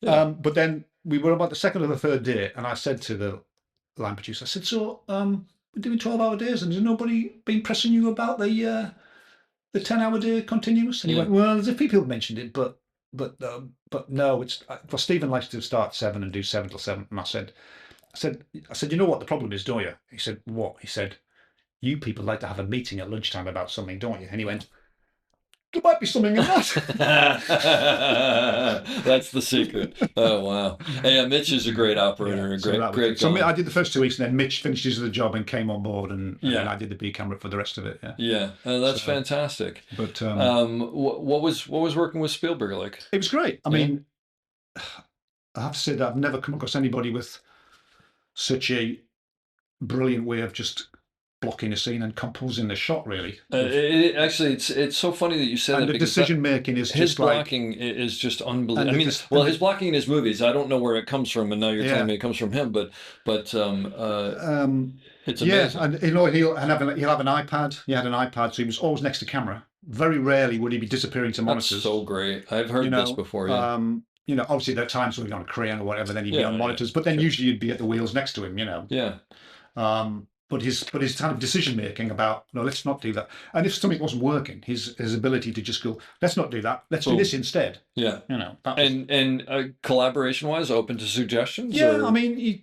Yeah. But then we were about the second or the third day, and I said to the line producer, I said, "So we're doing 12-hour days, and has nobody been pressing you about the 10-hour day continuous?" And he went, "Well, there's a few people mentioned it, but no, it's well, Stephen likes to start at 7 and do 7 till 7." And I said, "You know what the problem is, don't you?" He said, "What?" He said, "You people like to have a meeting at lunchtime about something, don't you?" And he went, "There might be something in that." That's the secret. Oh wow! Hey, Mitch is a great operator, great. So I did the first 2 weeks, and then Mitch finished his other job and came on board, and then I did the B camera for the rest of it. Yeah, that's fantastic. But what was working with Spielberg like? It was great. I mean, I have to say that I've never come across anybody with such a brilliant way of just blocking a scene and composing the shot. Really, actually, it's so funny that you said that. The decision making is his just blocking is just unbelievable. I mean, his blocking in his movies, I don't know where it comes from, and now you're telling me it comes from him. But it's amazing. And he'll have an iPad. He had an iPad, so he was always next to camera. Very rarely would he be disappearing to monitors. That's so great. I've heard this before. Yeah. Obviously there are times when he'd be on a crane or whatever, then he'd be on monitors, but then usually you'd be at the wheels next to him. Yeah. But his kind of decision making about, no, let's not do that. And if something wasn't working, his ability to just go, let's not do that, let's do this instead. Yeah. That was... And collaboration wise, open to suggestions. Yeah, or... I mean,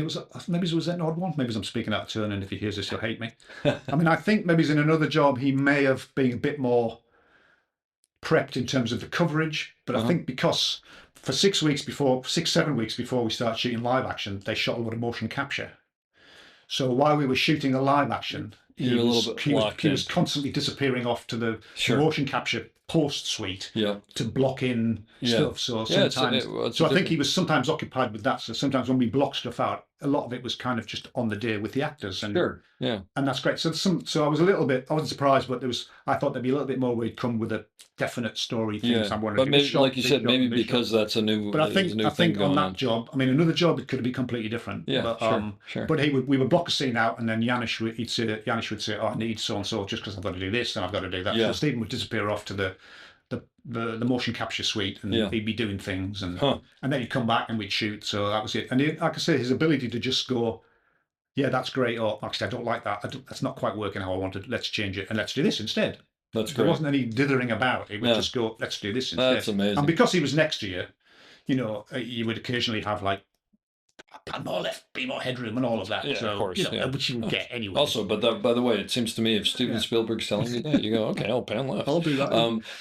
it was maybe it was an odd one. Maybe I'm speaking out of turn, and if he hears this, he'll hate me. I mean, I think maybe in another job he may have been a bit more prepped in terms of the coverage, but I think because for 7 weeks before we started shooting live action, they shot a lot of motion capture. So while we were shooting the live action, he was constantly disappearing off to the motion capture post suite to block in stuff. So sometimes, I think he was sometimes occupied with that. So sometimes when we blocked stuff out, a lot of it was kind of just on the day with the actors. And, and that's great. So I was I wasn't surprised, but I thought there'd be a little bit more where he'd come with a definite story things I wanted to do. But maybe, like you said, maybe because that's a new. But I think on that job, I mean, another job it could have been completely different. Yeah, but, But we would block a scene out, and then Janusz would say, "Oh, I need so and so just because I've got to do this and I've got to do that." So Stephen would disappear off to the motion capture suite, and he'd be doing things, and then he'd come back and we'd shoot. So that was it. And like I say, his ability to just go, "Yeah, that's great," or "Actually, I don't like that. That's not quite working how I wanted. Let's change it and let's do this instead." That's there great. wasn't any dithering about. It would Yeah. just go, let's do this instead. That's amazing. And because he was next to you, you know, you would occasionally have like pan more left, be more headroom, and all of that. Yeah, so, of course, you know, yeah. which you would get anyway. Also, but by the way, it seems to me if Steven Yeah. Spielberg's telling you that, you go, okay, I'll pan left. I'll do that.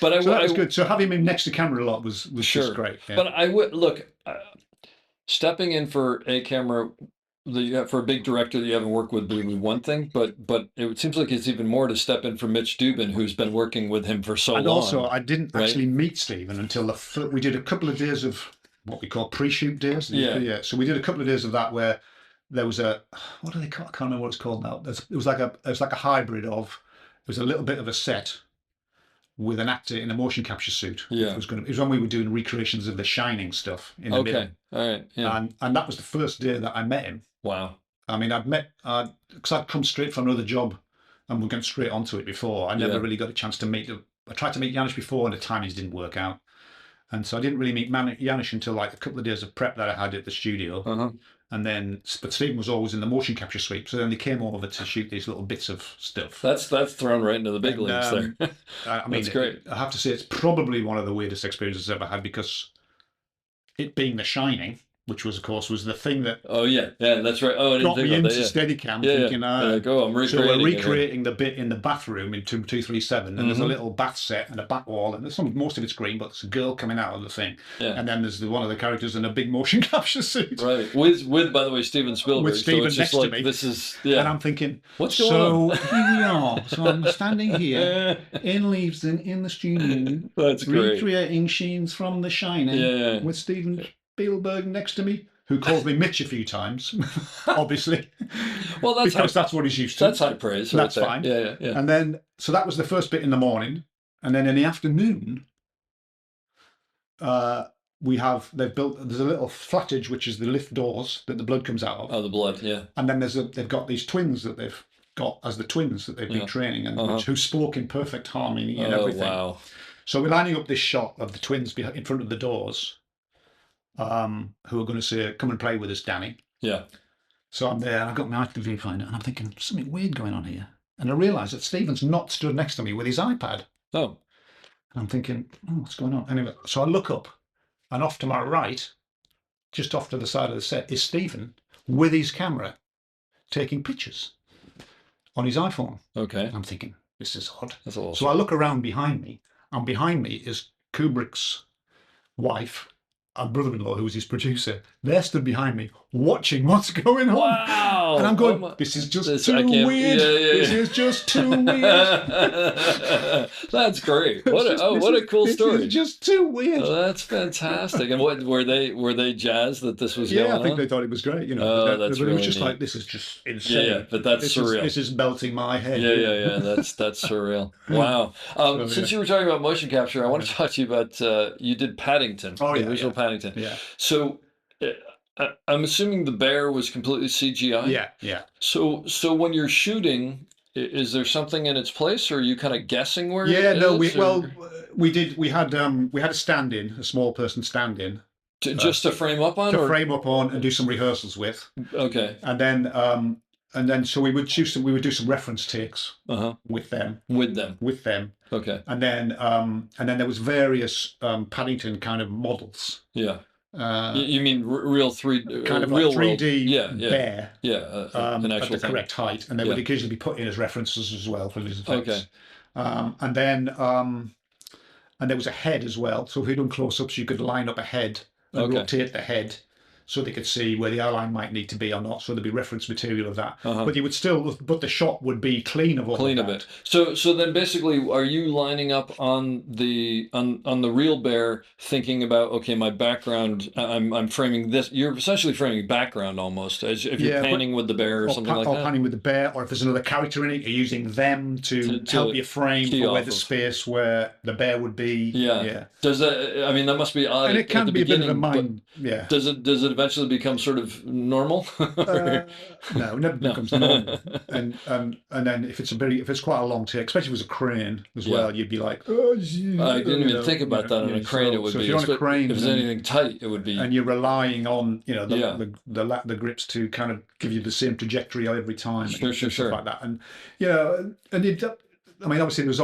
But So that was good. So having him next to camera a lot was Sure. just great. Yeah. But I would look, stepping in for a camera that you have for a big director that you haven't worked with would be one thing, but it seems like it's even more to step in for Mitch Dubin, who's been working with him for so And long. also, I didn't right? actually meet Stephen until we did a couple of days of what we call pre-shoot days. Yeah. So we did a couple of days of that where there was a, what do they call? I can't remember what it's called now. It was like a hybrid of, it was a little bit of a set with an actor in a motion capture suit. Yeah. It was when we were doing recreations of The Shining stuff in the middle. Okay. All right. Yeah. And that was the first day that I met him. Wow. I mean, because I'd come straight from another job and we're going straight onto it before. I never really got a chance to meet I tried to meet Janusz before and the timings didn't work out. And so I didn't really meet Janusz until like a couple of days of prep that I had at the studio. Uh-huh. And then, but Stephen was always in the motion capture suite. So then they came over to shoot these little bits of stuff. That's thrown right into the big leagues there. I mean, That's great. I have to say it's probably one of the weirdest experiences I've ever had because it being The Shining, which was, of course, was the thing that Oh yeah, that's right. Oh, I didn't got think me about into that. Steadicam, Yeah, thinking, I'm recreating. so we're it. recreating the bit in the bathroom in 237, and there's a Mhm. little bath set and a back wall, and most of it's green, but there's a girl coming out of the thing, Yeah. and then there's one of the characters in a big motion capture suit, Right. With by the way, Steven Spielberg. with Stephen so it's next just like, to me. This is And I'm thinking, What's going so here we are. So I'm standing here in Leavesden in the studio, That's great. recreating scenes from The Shining Yeah. with Steven Spielberg next to me, who calls me Mitch a few times, obviously. Well, that's because that's what he's used to. That's high praise. Right That's there. fine. Yeah. And then, so that was the first bit in the morning. And then in the afternoon, they've built, there's a little flattage, which is the lift doors that the blood comes out of. Oh, the blood. Yeah. And then they've got these twins that they've got as the twins that they've been training and who spoke in perfect harmony and everything. Wow. So we're lining up this shot of the twins in front of the doors, who are going to say, come and play with us, Danny. Yeah. So I'm there and I've got my eye to the viewfinder and I'm thinking, something weird going on here. And I realise that Stephen's not stood next to me with his iPad. Oh. And I'm thinking, what's going on? Anyway, so I look up and off to my right, just off to the side of the set, is Stephen with his camera taking pictures on his iPhone. Okay. And I'm thinking, this is odd. That's a little. So I look around behind me, and behind me is Kubrick's wife and brother-in-law, who was his producer. They're stood behind me watching what's going on. Wow. And I'm going, this is just too weird. This is just too weird. That's great. What a cool story. This is just too weird. Oh, that's fantastic. And what were they jazzed that this was going on? I think they thought it was great. You know, Oh, that's but it really was just neat. like, this is just insane. Yeah, but that's surreal. This is melting my head. Yeah. That's surreal. Wow. Since you were talking about motion capture, I want to talk to you about you did Paddington. Visual Paddington. Yeah. So I'm assuming the bear was completely CGI. Yeah. So when you're shooting, is there something in its place, or are you kind of guessing where? Yeah. it No. is, We had a stand-in, a small person stand-in, just to frame up on, frame up on and do some rehearsals with. Okay. And then so we would do some reference takes with them. Okay. And then there was various Paddington kind of models. Yeah. You mean real kind of real like 3D world. bear. An actual at the correct height, and they would occasionally be put in as references as well for these effects. Okay. And there was a head as well. So if you'd done close-ups, you could line up a head and rotate the head so they could see where the outline might need to be or not. So there'd be reference material of that. But you would still, but the shot would be clean of all clean of of that. it. So then basically, are you lining up on the real bear, thinking about, okay, my background, I'm framing this. You're essentially framing background almost, as if you're panning with the bear or something like that. Or panning with the bear, or if there's another character in it, you're using them to help you frame for where the space where the bear would be. Yeah. Does that? I mean, that must be odd. And it can be a bit of a mind. Yeah. Does it eventually become sort of normal? No, it never becomes normal. And then if it's quite a long take, especially if it was a crane as well, you'd be like, oh, I didn't even think about that on a crane. It would be. If you're on a crane, if there's anything tight, it would be. And you're relying on the grips to kind of give you the same trajectory every time. Sure. Stuff like that. And and I mean, obviously there was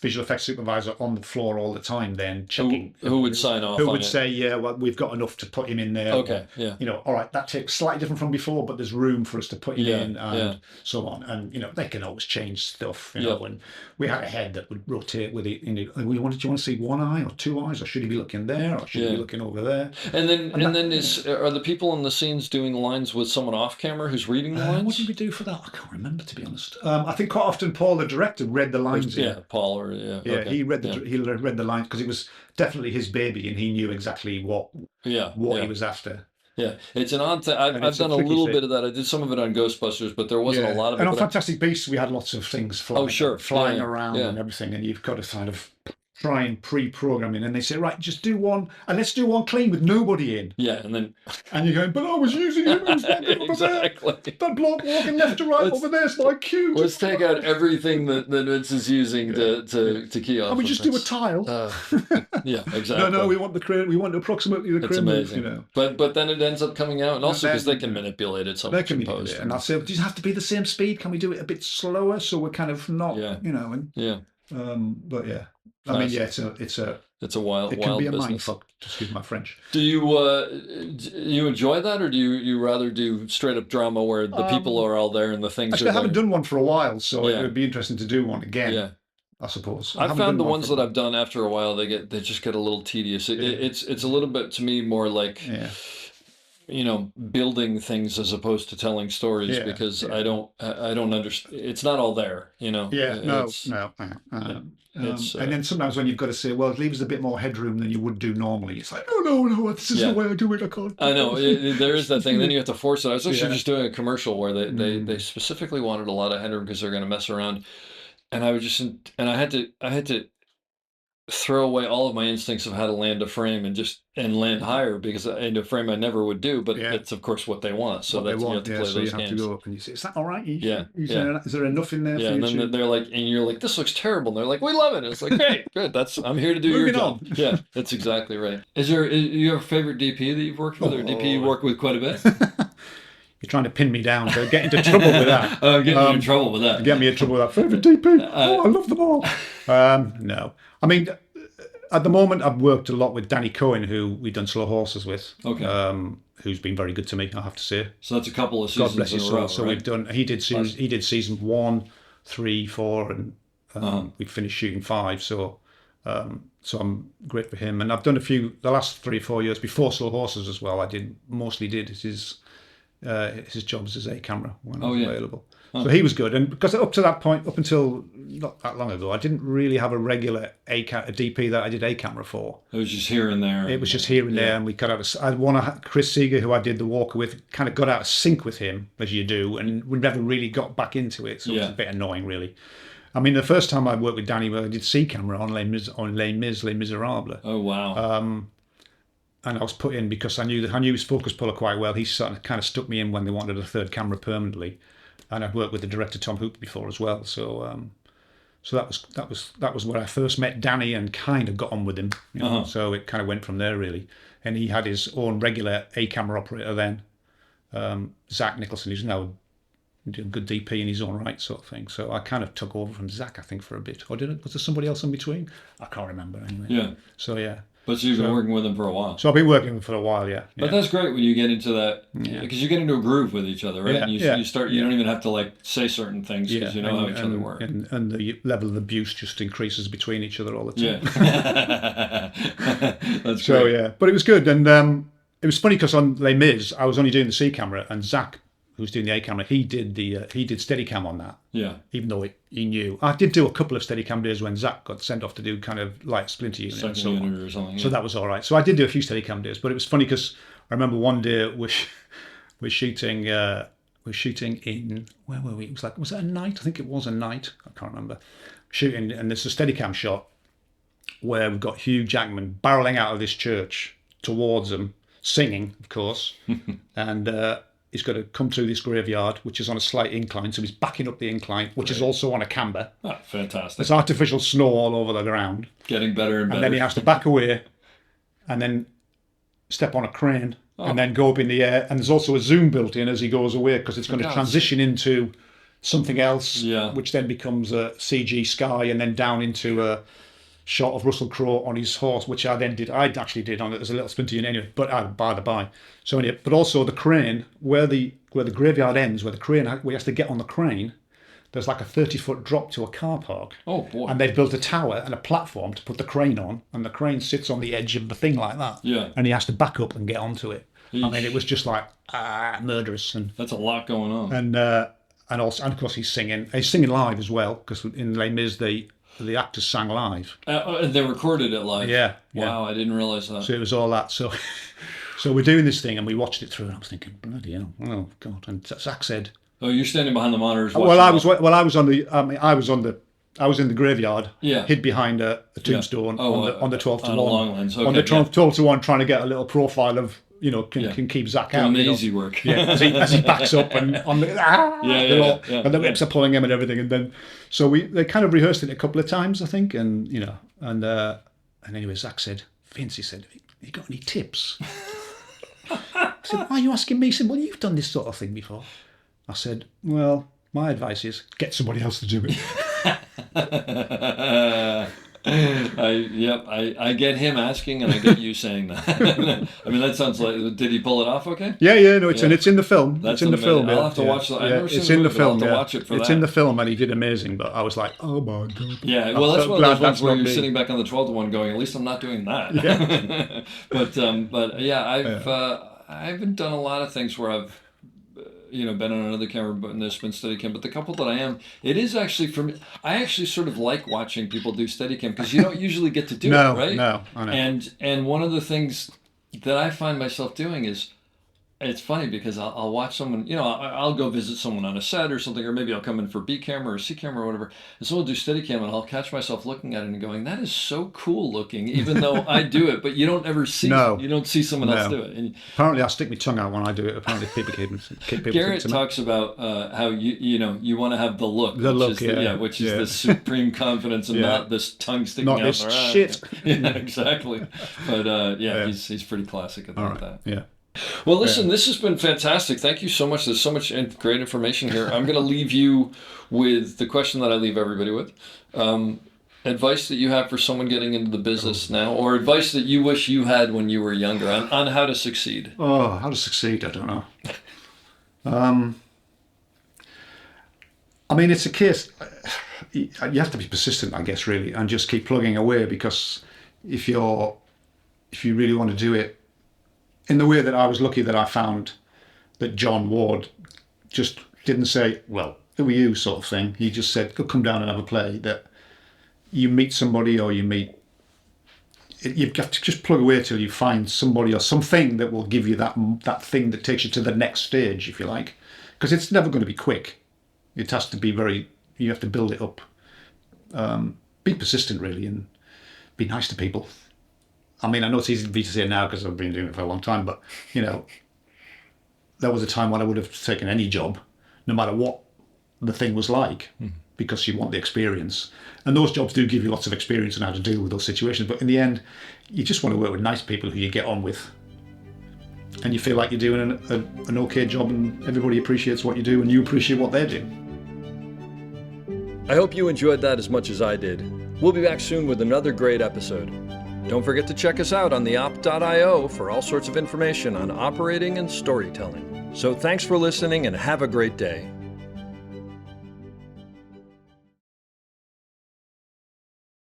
visual effects supervisor on the floor all the time then checking. Who would sign off Who on would it? say, yeah, well, we've got enough to put him in there. Okay, or, yeah. You know, all right, that takes slightly different from before, but there's room for us to put him in and so on. And, you know, they can always change stuff, you know, and we had a head that would rotate with it. You know, do you want to see one eye or two eyes, or should he be looking there, or should he be looking over there? And then are the people in the scenes doing lines with someone off camera who's reading the lines? What did we do for that? I can't remember, to be honest. I think quite often Paul, the director, read the lines. Paul or okay. He read the lines because it was definitely his baby, and he knew exactly what he was after. Yeah, it's an odd thing. I've done a little bit of that. I did some of it on Ghostbusters, but there wasn't a lot of it. And on Fantastic Beasts, we had lots of things flying around and everything, and you've got to kind of try and pre-program in, and they say, right, just do one, and let's do one clean with nobody in. Yeah, and you're going, but I was using him, who's walking over there? That bloke walking left to right over there's my cue. Let's take out everything that Vince is using to key off. And we just do a tile. Yeah, exactly. No, we want approximately the crane move, you know. But then it ends up coming out, and also because they can manipulate it so much in post. And I'll say, does it have to be the same speed? Can we do it a bit slower so we're kind of not, you know? And, but yeah. I mean, yeah, it's a wild business. Be a mindfuck, excuse my French. Do you enjoy that, or do you rather do straight up drama where the people are all there and the things? Actually, I haven't done one for a while, so it would be interesting to do one again. Yeah, I suppose. I've found the ones that I've done after a while they just get a little tedious. It's a little bit to me more like. Yeah. You know, building things as opposed to telling stories because I don't understand. It's not all there, you know. Yeah, no. And then sometimes when you've got to say, well, it leaves a bit more headroom than you would do normally. It's like, no, this is the way I do it. I can't. I know there is that thing. Then you have to force it. I was actually just doing a commercial where they specifically wanted a lot of headroom because they're going to mess around, and I had to throw away all of my instincts of how to land a frame and land higher because in a frame I never would do, but it's of course what they want. So that's you have to play those games. You have to go up and you say, "Is that all right? Is there enough in there?" Yeah, and then they're like, and you're like, "This looks terrible." And they're like, "We love it." And it's like, "Great, good. I'm here to do your job." Yeah, that's exactly right. Is you have a favorite DP that you've worked with, or DP you work with quite a bit? You're trying to pin me down to get into trouble with that. Oh, get me in trouble with that. Get me in trouble with that. Favorite DP? I love them all. No, I mean. At the moment, I've worked a lot with Danny Cohen, who we've done Slow Horses with. Okay. Who's been very good to me, I have to say. So that's a couple of seasons. God bless his soul. So we've done. He did season 1, 3, 4, and we finished shooting 5. So I'm great for him. And I've done a few the last 3 or 4 years before Slow Horses as well. I mostly did his jobs as a camera when I was available. So he was good, and because up to that point, up until not that long ago, I didn't really have a regular a DP that I did a camera for. It was just here and there. It was just here and there, and we got out of. I had one Chris Seeger, who I did the Walker with, kind of got out of sync with him as you do, and we never really got back into it. So it was a bit annoying, really. I mean, the first time I worked with Danny, I did C camera on Les Miserables. Oh wow. And I was put in because I knew his focus puller quite well. He sort of kind of stuck me in when they wanted a third camera permanently. And I'd worked with the director Tom Hooper before as well, so that was where I first met Danny and kind of got on with him. You know? So it kind of went from there really. And he had his own regular camera operator then, Zach Nicholson, who's now doing good DP in his own right, sort of thing. So I kind of took over from Zach, I think, for a bit. Or was there somebody else in between? I can't remember anyway. Yeah. So yeah. But you've been working with him for a while. So I've been working with him for a while, yeah. But that's great when you get into that, because you get into a groove with each other, right? Yeah, and you start. You don't even have to like say certain things because you know how each other work. And the level of abuse just increases between each other all the time. Yeah. That's so great. Yeah, but it was good, and it was funny because on Les Mis I was only doing the C camera, and Zach, who's doing the A camera, he did steadicam on that. Yeah. Even though he knew, I did do a couple of steadicam days when Zach got sent off to do kind of like Splinter Unit and so on. Or something. So that was all right. So I did do a few steadicam days, but it was funny because I remember one day we're shooting in, where were we? It was it a night? I think it was a night. I can't remember. Shooting, and there's a steadicam shot where we've got Hugh Jackman barreling out of this church towards them, singing, of course, and. He's got to come through this graveyard, which is on a slight incline, so he's backing up the incline, which is also on a camber. Oh, fantastic. There's artificial snow all over the ground. Getting better and better. And then he has to back away and then step on a crane and then go up in the air. And there's also a zoom built in as he goes away because it's going to transition into something else, Yeah. which then becomes a CG sky, and then down into a shot of Russell Crowe on his horse, which I then did. I actually did on it as a little splinter unit anyway, but by the by. So anyway, but also the crane, where the graveyard ends, where the crane, where he has to get on the crane, there's like a 30-foot drop to a car park. Oh, boy. And they've built a tower and a platform to put the crane on, and the crane sits on the edge of the thing like that. Yeah. And he has to back up and get onto it. Eesh. I mean, it was just like murderous, and That's a lot going on. and of course he's singing live as well, because in Les Mis the actors sang live. They recorded it live. Yeah, yeah. Wow, I didn't realize that. So it was all that. So we're doing this thing, and we watched it through, and I was thinking, bloody hell, oh God. And Zach said, Oh, you're standing behind the monitors. well, I was in the graveyard, Yeah. hid behind a tombstone on the 12 to on 1. a long lens. Okay, on the 12 to 1, trying to get a little profile of, can keep Zach out. Doing the you know. easy work. Yeah, as he backs up and on the Yeah. and the whips are pulling him and everything, and then they kind of rehearsed it a couple of times, I think, and anyway, Zach said, Vince, he said, "You got any tips?" I said, "Why are you asking me?" He said, "Well, you've done this sort of thing before." I said, "Well, my advice is get somebody else to do it." I get him asking, and I get you saying that. I mean, that sounds like. Did he pull it off? Okay. Yeah, no, it's in the film. That's it's in the film. I'll have to watch that. I've never seen it's the in the movie, but I'll film. have to Yeah. watch it for it's that. in the film, and he did amazing. But I was like, oh my God. Yeah, well, that's I'm one of those glad ones where that's you're not me. sitting back on the 12 to 1 going, at least I'm not doing that. Yeah. but yeah, I haven't done a lot of things where I've been on another camera, but there's been Steadicam. But the couple that I am, it is actually for me. I actually sort of like watching people do Steadicam because you don't usually get to do it, right? No, I know. And one of the things that I find myself doing is, it's funny because I'll watch someone, I'll go visit someone on a set or something, or maybe I'll come in for B camera or C camera or whatever, and someone will do Steadicam, and I'll catch myself looking at it and going, that is so cool looking, even though I do it, but you don't ever see, you don't see someone else do it. And apparently I stick my tongue out when I do it. Apparently people keep Garrett talks about how you want to have the look, which is the supreme confidence and not this tongue sticking out. Not this shit. Yeah, exactly. But he's pretty classic at that. Yeah. Well, listen, this has been fantastic. Thank you so much. There's so much great information here. I'm going to leave you with the question that I leave everybody with. Advice that you have for someone getting into the business now, or advice that you wish you had when you were younger on how to succeed. Oh, how to succeed? I don't know. I mean, it's a case. You have to be persistent, I guess, really, and just keep plugging away, because if you really want to do it, in the way that I was lucky that I found that John Ward just didn't say, well, who are you, sort of thing. He just said, go come down and have a play. That you meet somebody, or you've got to just plug away till you find somebody or something that will give you that thing that takes you to the next stage, if you like. Because it's never going to be quick. It has to be you have to build it up. Be persistent, really, and be nice to people. I mean, I know it's easy for me to say now because I've been doing it for a long time, but, there was a time when I would have taken any job, no matter what the thing was like, because you want the experience. And those jobs do give you lots of experience on how to deal with those situations. But in the end, you just want to work with nice people who you get on with. And you feel like you're doing an okay job, and everybody appreciates what you do and you appreciate what they do. I hope you enjoyed that as much as I did. We'll be back soon with another great episode. Don't forget to check us out on theop.io for all sorts of information on operating and storytelling. So thanks for listening, and have a great day.